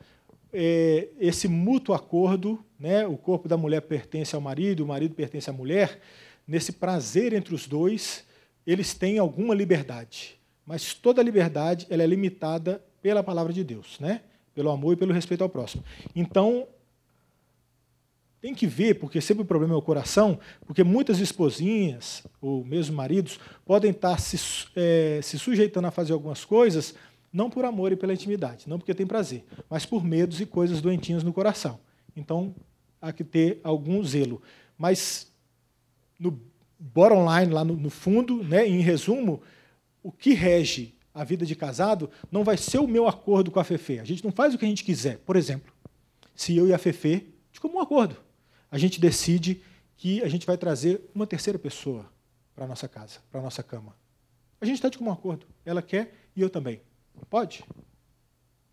esse mútuo acordo, né, o corpo da mulher pertence ao marido, o marido pertence à mulher, nesse prazer entre os dois, eles têm alguma liberdade. Mas toda liberdade ela é limitada pela palavra de Deus, né? Pelo amor e pelo respeito ao próximo. Então, tem que ver, porque sempre o problema é o coração, porque muitas esposinhas, ou mesmo maridos, podem estar se sujeitando a fazer algumas coisas, não por amor e pela intimidade, não porque tem prazer, mas por medos e coisas doentinhas no coração. Então, há que ter algum zelo. Mas, no bottom line, lá no fundo, né, em resumo, o que rege a vida de casado não vai ser o meu acordo com a Fefe. A gente não faz o que a gente quiser. Por exemplo, se eu e a Fefe, de comum acordo, a gente decide que a gente vai trazer uma terceira pessoa para a nossa casa, para a nossa cama. A gente está de comum acordo. Ela quer e eu também. Pode?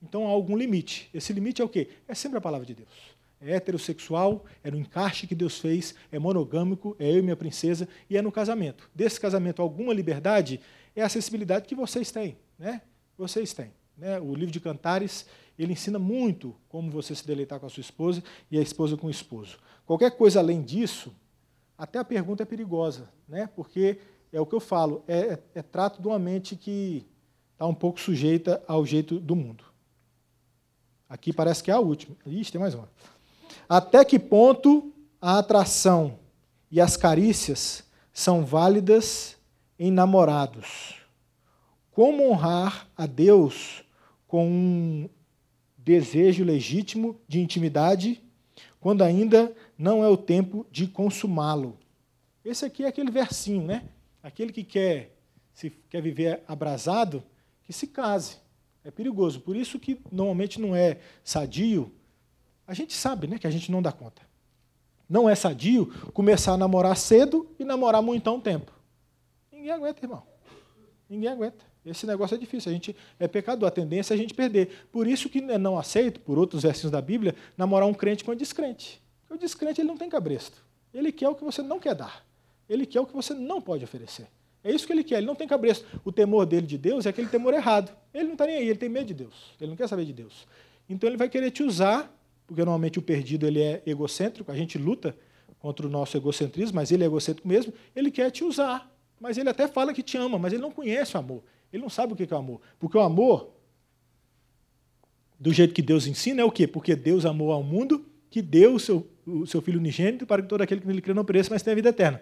Então há algum limite. Esse limite é o quê? É sempre a palavra de Deus. É heterossexual, é no encaixe que Deus fez, é monogâmico, é eu e minha princesa, e é no casamento. Desse casamento, alguma liberdade é a acessibilidade que vocês têm. Né? Vocês têm. Né? O livro de Cantares, ele ensina muito como você se deleitar com a sua esposa e a esposa com o esposo. Qualquer coisa além disso, até a pergunta é perigosa, né? Porque é o que eu falo, é trato de uma mente que está um pouco sujeita ao jeito do mundo. Aqui parece que é a última. Ixi, tem mais uma. Até que ponto a atração e as carícias são válidas em namorados? Como honrar a Deus com um desejo legítimo de intimidade quando ainda não é o tempo de consumá-lo? Esse aqui é aquele versinho, né? Aquele que quer viver abrasado, que se case. É perigoso. Por isso que normalmente não é sadio. A gente sabe, né, que a gente não dá conta. Não é sadio começar a namorar cedo e namorar muito um tempo. Ninguém aguenta, irmão. Ninguém aguenta. Esse negócio é difícil. A gente é pecador. A tendência é a gente perder. Por isso que é não aceito, por outros versinhos da Bíblia, namorar um crente com um descrente. Porque o descrente ele não tem cabresto. Ele quer o que você não quer dar. Ele quer o que você não pode oferecer. É isso que ele quer, ele não tem cabresto. O temor dele de Deus é aquele temor errado. Ele não está nem aí, ele tem medo de Deus. Ele não quer saber de Deus. Então ele vai querer te usar, porque normalmente o perdido ele é egocêntrico, a gente luta contra o nosso egocentrismo, mas ele é egocêntrico mesmo, ele quer te usar. Mas ele até fala que te ama, mas ele não conhece o amor. Ele não sabe o que é o amor. Porque o amor, do jeito que Deus ensina, é o quê? Porque Deus amou ao mundo, que deu o seu Filho unigênito para que todo aquele que nele crê não pereça, mas tenha a vida eterna.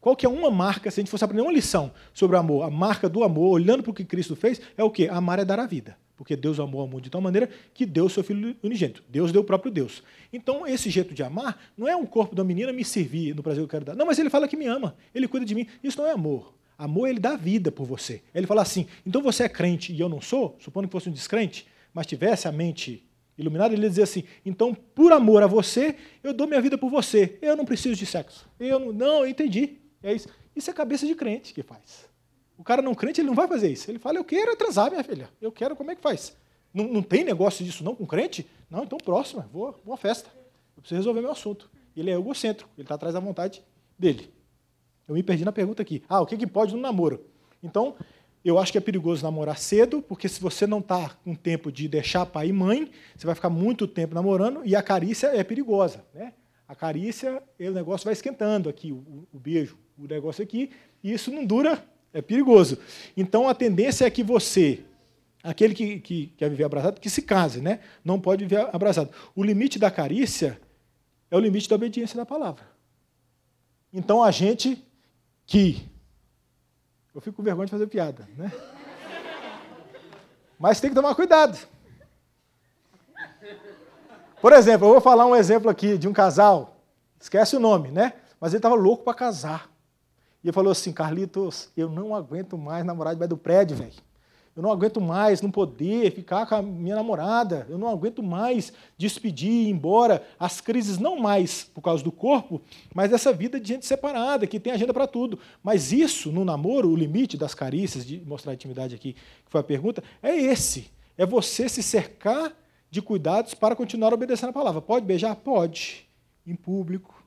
Qual que é uma marca, se a gente fosse aprender uma lição sobre o amor, a marca do amor, olhando para o que Cristo fez, é o quê? Amar é dar a vida. Porque Deus amou ao mundo de tal maneira que deu o seu Filho unigênito. Deus deu o próprio Deus. Então, esse jeito de amar não é um corpo da menina me servir no prazer que eu quero dar. Não, mas ele fala que me ama, ele cuida de mim. Isso não é amor. Amor, ele dá vida por você. Ele fala assim, então você é crente e eu não sou, supondo que fosse um descrente, mas tivesse a mente iluminada, ele ia dizer assim, então, por amor a você, eu dou minha vida por você. Eu não preciso de sexo. Eu entendi. É isso. Isso é cabeça de crente que faz. O cara não crente, ele não vai fazer isso. Ele fala, eu quero transar, minha filha. Eu quero, como é que faz? Não tem negócio disso não com crente? Não, então próxima, vou uma festa. Eu preciso resolver meu assunto. Ele é egocêntrico, ele está atrás da vontade dele. Eu me perdi na pergunta aqui. O que pode no namoro? Então, eu acho que é perigoso namorar cedo, porque se você não está com tempo de deixar pai e mãe, você vai ficar muito tempo namorando, e a carícia é perigosa, né? A carícia, o negócio vai esquentando aqui, o beijo, o negócio aqui, e isso não dura, é perigoso. Então, a tendência é que você, aquele que quer viver abraçado, que se case, né? Não pode viver abraçado. O limite da carícia é o limite da obediência da palavra. Então, a gente que... Eu fico com vergonha de fazer piada, né? Mas tem que tomar cuidado. Por exemplo, eu vou falar um exemplo aqui de um casal, esquece o nome, né? Mas ele estava louco para casar. E ele falou assim: Carlitos, eu não aguento mais namorar debaixo do prédio, velho. Eu não aguento mais não poder ficar com a minha namorada. Eu não aguento mais despedir, ir embora. As crises não mais por causa do corpo, mas dessa vida de gente separada, que tem agenda para tudo. Mas isso, no namoro, o limite das carícias, de mostrar a intimidade aqui, que foi a pergunta, é esse. É você se cercar de cuidados para continuar obedecendo a palavra. Pode beijar? Pode. Em público.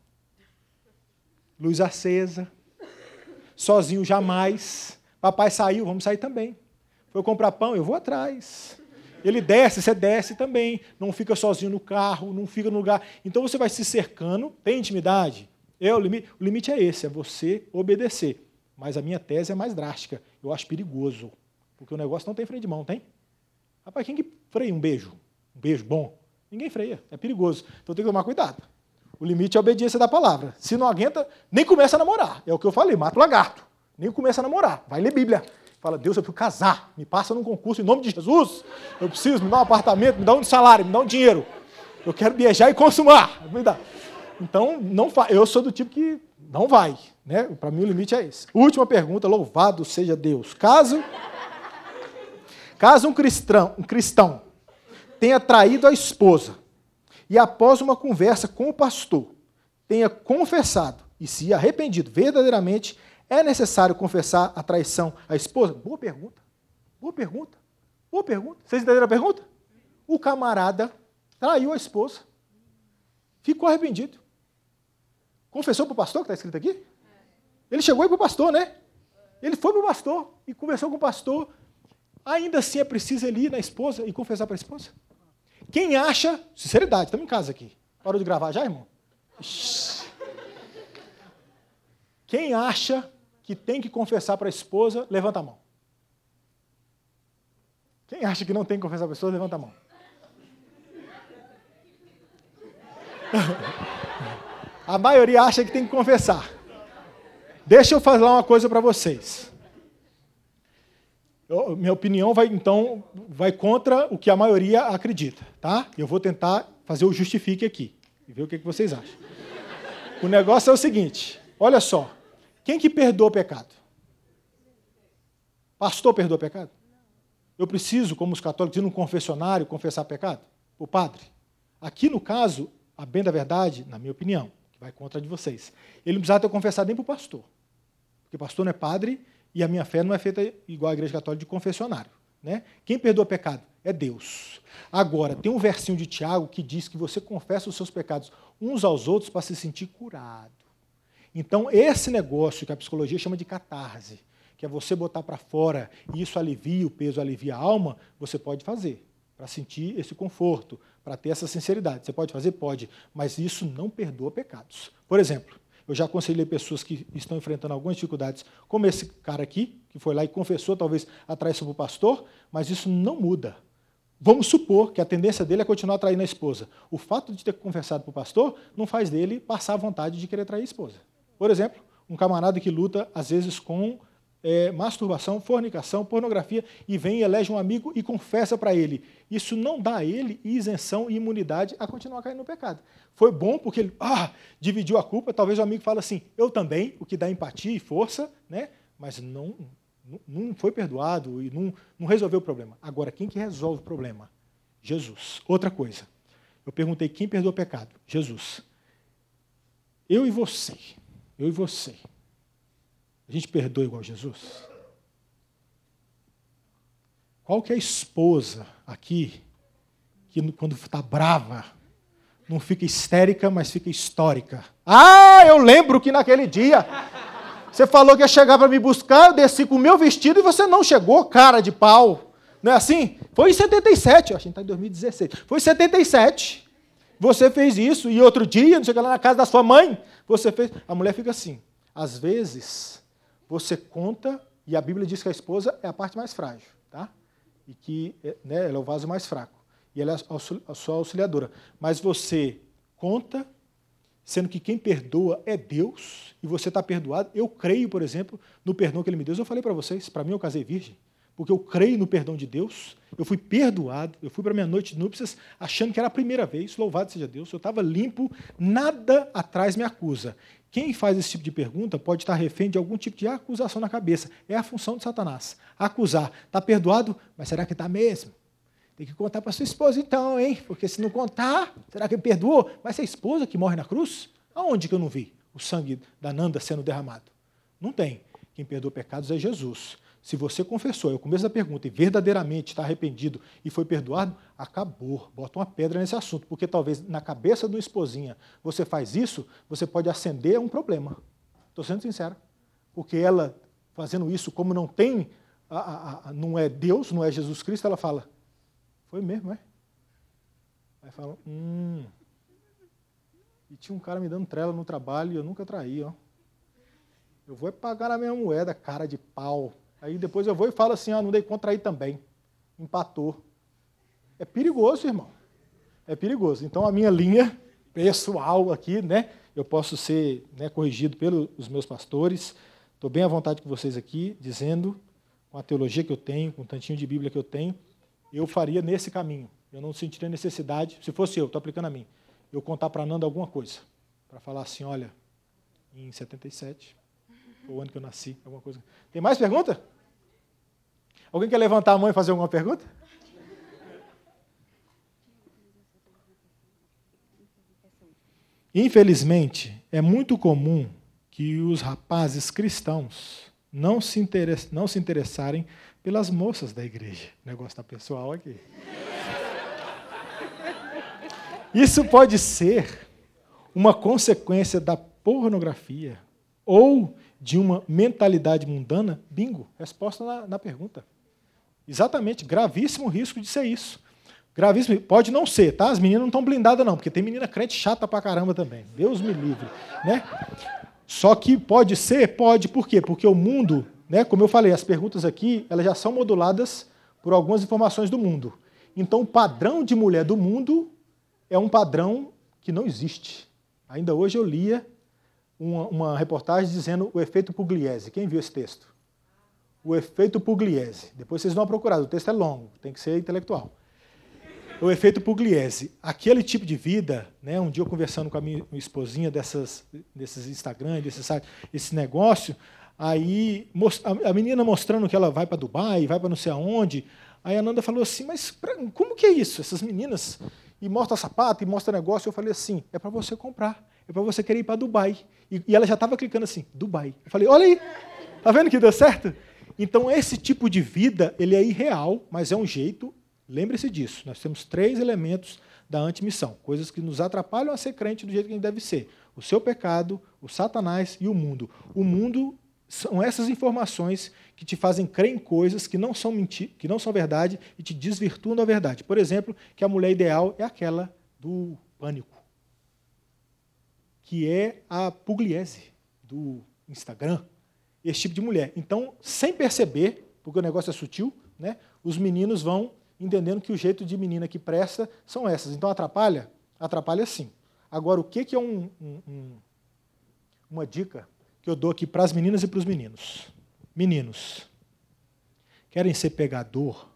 Luz acesa. Sozinho jamais. Papai saiu, vamos sair também. Foi comprar pão, eu vou atrás. Ele desce, você desce também. Não fica sozinho no carro, não fica no lugar. Então você vai se cercando, tem intimidade. O limite é esse, é você obedecer. Mas a minha tese é mais drástica. Eu acho perigoso. Porque o negócio não tem freio de mão, tem? Rapaz, quem que freia um beijo? Um beijo bom? Ninguém freia, é perigoso. Então tem que tomar cuidado. O limite é a obediência da palavra. Se não aguenta, nem começa a namorar. É o que eu falei, mata o lagarto. Nem começa a namorar. Vai ler Bíblia. Fala: Deus, eu preciso casar, me passa num concurso em nome de Jesus, eu preciso, me dá um apartamento, me dá um salário, me dá um dinheiro, eu quero beijar e consumar. Então, não eu sou do tipo que não vai, né? Para mim o limite é esse. Última pergunta, louvado seja Deus. Caso um cristão tenha traído a esposa e após uma conversa com o pastor tenha confessado e se arrependido verdadeiramente, é necessário confessar a traição à esposa? Boa pergunta. Boa pergunta. Boa pergunta. Vocês entenderam a pergunta? O camarada traiu a esposa. Ficou arrependido. Confessou para o pastor, que está escrito aqui? Ele chegou aí para o pastor, né? Ele foi para o pastor e conversou com o pastor. Ainda assim é preciso ele ir na esposa e confessar para a esposa? Quem acha... Sinceridade, estamos em casa aqui. Parou de gravar já, irmão? Quem acha que tem que confessar para a esposa, levanta a mão. Quem acha que não tem que confessar para a esposa, levanta a mão. A maioria acha que tem que confessar. Deixa eu falar uma coisa para vocês. Minha opinião vai contra o que a maioria acredita, tá? Eu vou tentar fazer o justifique aqui e ver o que vocês acham. O negócio é o seguinte, olha só. Quem que perdoa o pecado? Pastor perdoa o pecado? Eu preciso, como os católicos, ir num confessionário confessar pecado? O padre? Aqui, no caso, a bem da verdade, na minha opinião, que vai contra a de vocês, ele não precisava ter confessado nem para o pastor. Porque pastor não é padre e a minha fé não é feita igual a Igreja Católica de confessionário. Né? Quem perdoa pecado? É Deus. Agora, tem um versinho de Tiago que diz que você confessa os seus pecados uns aos outros para se sentir curado. Então, esse negócio que a psicologia chama de catarse, que é você botar para fora e isso alivia o peso, alivia a alma, você pode fazer, para sentir esse conforto, para ter essa sinceridade. Você pode fazer? Pode, mas isso não perdoa pecados. Por exemplo, eu já aconselhei pessoas que estão enfrentando algumas dificuldades, como esse cara aqui, que foi lá e confessou, talvez, a traição para o pastor, mas isso não muda. Vamos supor que a tendência dele é continuar traindo a esposa. O fato de ter confessado para o pastor não faz dele passar a vontade de querer trair a esposa. Por exemplo, um camarada que luta, às vezes, com masturbação, fornicação, pornografia, e vem e elege um amigo e confessa para ele. Isso não dá a ele isenção e imunidade a continuar caindo no pecado. Foi bom porque ele dividiu a culpa, talvez o amigo fale assim, eu também, o que dá empatia e força, né? Mas não foi perdoado e não resolveu o problema. Agora, quem que resolve o problema? Jesus. Outra coisa, eu perguntei quem perdoa o pecado? Jesus. Eu e você, a gente perdoa igual Jesus? Qual que é a esposa aqui, que quando está brava, não fica histérica, mas fica histórica. Ah, eu lembro que naquele dia você falou que ia chegar para me buscar, eu desci com o meu vestido e você não chegou, cara de pau. Não é assim? Foi em 77, a gente está em 2016. Foi em 77. Você fez isso, e outro dia, não sei o que, lá na casa da sua mãe, você fez. A mulher fica assim. Às vezes, você conta, e a Bíblia diz que a esposa é a parte mais frágil, tá? E que, né, ela é o vaso mais fraco. E ela é a sua auxiliadora. Mas você conta, sendo que quem perdoa é Deus, e você está perdoado. Eu creio, por exemplo, no perdão que Ele me deu. Eu falei para vocês, para mim eu casei virgem, porque eu creio no perdão de Deus, eu fui perdoado, eu fui para a minha noite de núpcias achando que era a primeira vez, louvado seja Deus, eu estava limpo, nada atrás me acusa. Quem faz esse tipo de pergunta pode estar refém de algum tipo de acusação na cabeça. É a função de Satanás, acusar. Está perdoado? Mas será que está mesmo? Tem que contar para sua esposa então, hein? Porque se não contar, será que ele perdoou? Mas é a esposa que morre na cruz? Aonde que eu não vi o sangue da Nanda sendo derramado? Não tem. Quem perdoa pecados é Jesus. Se você confessou, é o começo da pergunta, e verdadeiramente está arrependido e foi perdoado, acabou. Bota uma pedra nesse assunto, porque talvez na cabeça de uma esposinha você faz isso, você pode acender um problema. Estou sendo sincero. Porque ela, fazendo isso, como não tem, não é Deus, não é Jesus Cristo, ela fala, foi mesmo, é? Aí fala, e tinha um cara me dando trela no trabalho e eu nunca traí, ó. Eu vou pagar na mesma moeda, cara de pau. Aí depois eu vou e falo assim, não dei conta aí também. Empatou. É perigoso, irmão. É perigoso. Então a minha linha pessoal aqui, né? Eu posso ser, né, corrigido pelos meus pastores. Estou bem à vontade com vocês aqui, dizendo, com a teologia que eu tenho, com o tantinho de Bíblia que eu tenho, eu faria nesse caminho. Eu não sentiria necessidade, se fosse eu, estou aplicando a mim, eu contar para a Nanda alguma coisa. Para falar assim, olha, em 77, foi o ano que eu nasci, alguma coisa. Tem mais pergunta? Alguém quer levantar a mão e fazer alguma pergunta? Infelizmente, é muito comum que os rapazes cristãos não se interessarem pelas moças da igreja. O negócio está pessoal aqui. Isso pode ser uma consequência da pornografia ou de uma mentalidade mundana. Bingo, resposta na pergunta. Exatamente, gravíssimo risco de ser isso. Gravíssimo, pode não ser, tá? As meninas não estão blindadas não, porque tem menina crente chata pra caramba também. Deus me livre, né? Só que pode ser, pode, por quê? Porque o mundo, né, como eu falei, as perguntas aqui, elas já são moduladas por algumas informações do mundo. Então, o padrão de mulher do mundo é um padrão que não existe. Ainda hoje eu lia uma reportagem dizendo o efeito Pugliese. Quem viu esse texto? O efeito Pugliese. Depois vocês vão procurar, o texto é longo, tem que ser intelectual. O efeito Pugliese. Aquele tipo de vida, né, um dia eu conversando com a minha esposinha desses Instagram, desses sites, esse negócio, aí a menina mostrando que ela vai para Dubai, vai para não sei aonde, aí a Nanda falou assim, mas como que é isso? Essas meninas, e mostra sapato, e mostra negócio, eu falei assim, é para você comprar, é para você querer ir para Dubai. E ela já estava clicando assim, Dubai. Eu falei, olha aí, tá vendo que deu certo? Então, esse tipo de vida, ele é irreal, mas é um jeito, lembre-se disso, nós temos 3 elementos da antimissão, coisas que nos atrapalham a ser crente do jeito que a gente deve ser. O seu pecado, o Satanás e o mundo. O mundo são essas informações que te fazem crer em coisas que não são que não são verdade e te desvirtuam da verdade. Por exemplo, que a mulher ideal é aquela do pânico, que é a Pugliese do Instagram. Esse tipo de mulher. Então, sem perceber, porque o negócio é sutil, né, os meninos vão entendendo que o jeito de menina que presta são essas. Então, atrapalha? Atrapalha sim. Agora, o que é uma dica que eu dou aqui para as meninas e para os meninos? Meninos, querem ser pegador?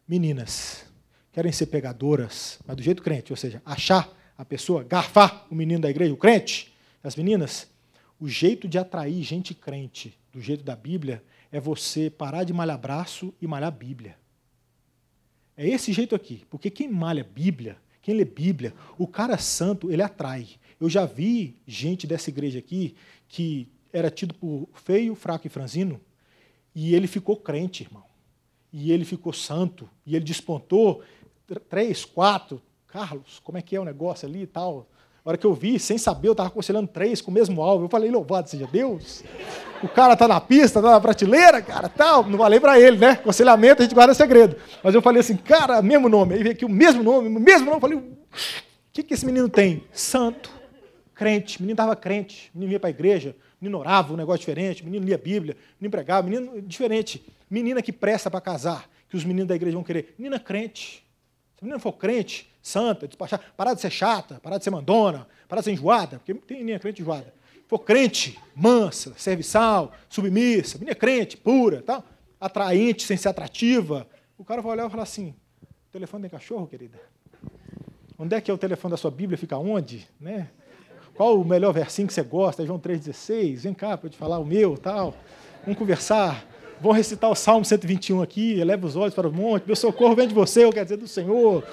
Meninas, querem ser pegadoras, mas do jeito crente, ou seja, achar a pessoa, garfar o menino da igreja, o crente? As meninas, o jeito de atrair gente crente, do jeito da Bíblia, é você parar de malhar braço e malhar Bíblia. É esse jeito aqui, porque quem malha Bíblia, quem lê Bíblia, o cara santo, ele atrai. Eu já vi gente dessa igreja aqui que era tido por feio, fraco e franzino, e ele ficou crente, irmão. E ele ficou santo, e ele despontou 3, 4, Carlos, como é que é o negócio ali e tal? A hora que eu vi, sem saber, eu estava aconselhando 3 com o mesmo alvo. Eu falei, louvado seja Deus. O cara está na pista, está na prateleira, cara, tal. Não falei para ele, né? Aconselhamento, a gente guarda segredo. Mas eu falei assim, cara, mesmo nome. Aí veio aqui o mesmo nome. Eu falei, o que esse menino tem? Santo, crente. O menino estava crente. O menino ia para a igreja, o menino orava, um negócio diferente. O menino lia a Bíblia, o menino pregava, menino diferente. Menina que presta para casar, que os meninos da igreja vão querer. Menina crente. Se a menina for crente, santa, despachar, parar de ser chata, parar de ser mandona, parar de ser enjoada, porque tem menina crente enjoada. For crente, mansa, serviçal, submissa, menina crente, pura, tal, atraente, sem ser atrativa. O cara vai olhar e falar assim, o telefone tem cachorro, querida? Onde é que é o telefone da sua Bíblia? Fica onde? Né? Qual o melhor versinho que você gosta? É João 3,16? Vem cá para eu te falar o meu, tal. Vamos conversar. Vamos recitar o Salmo 121 aqui, eleva os olhos para o monte, meu socorro vem de você, eu quero dizer do Senhor.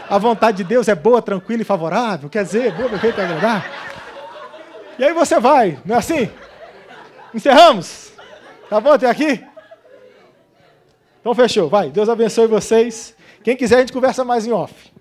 A vontade de Deus é boa, tranquila e favorável, quer dizer, boa, perfeita e agradável. E aí você vai, não é assim? Encerramos? Tá bom até aqui? Então fechou, vai. Deus abençoe vocês. Quem quiser a gente conversa mais em off.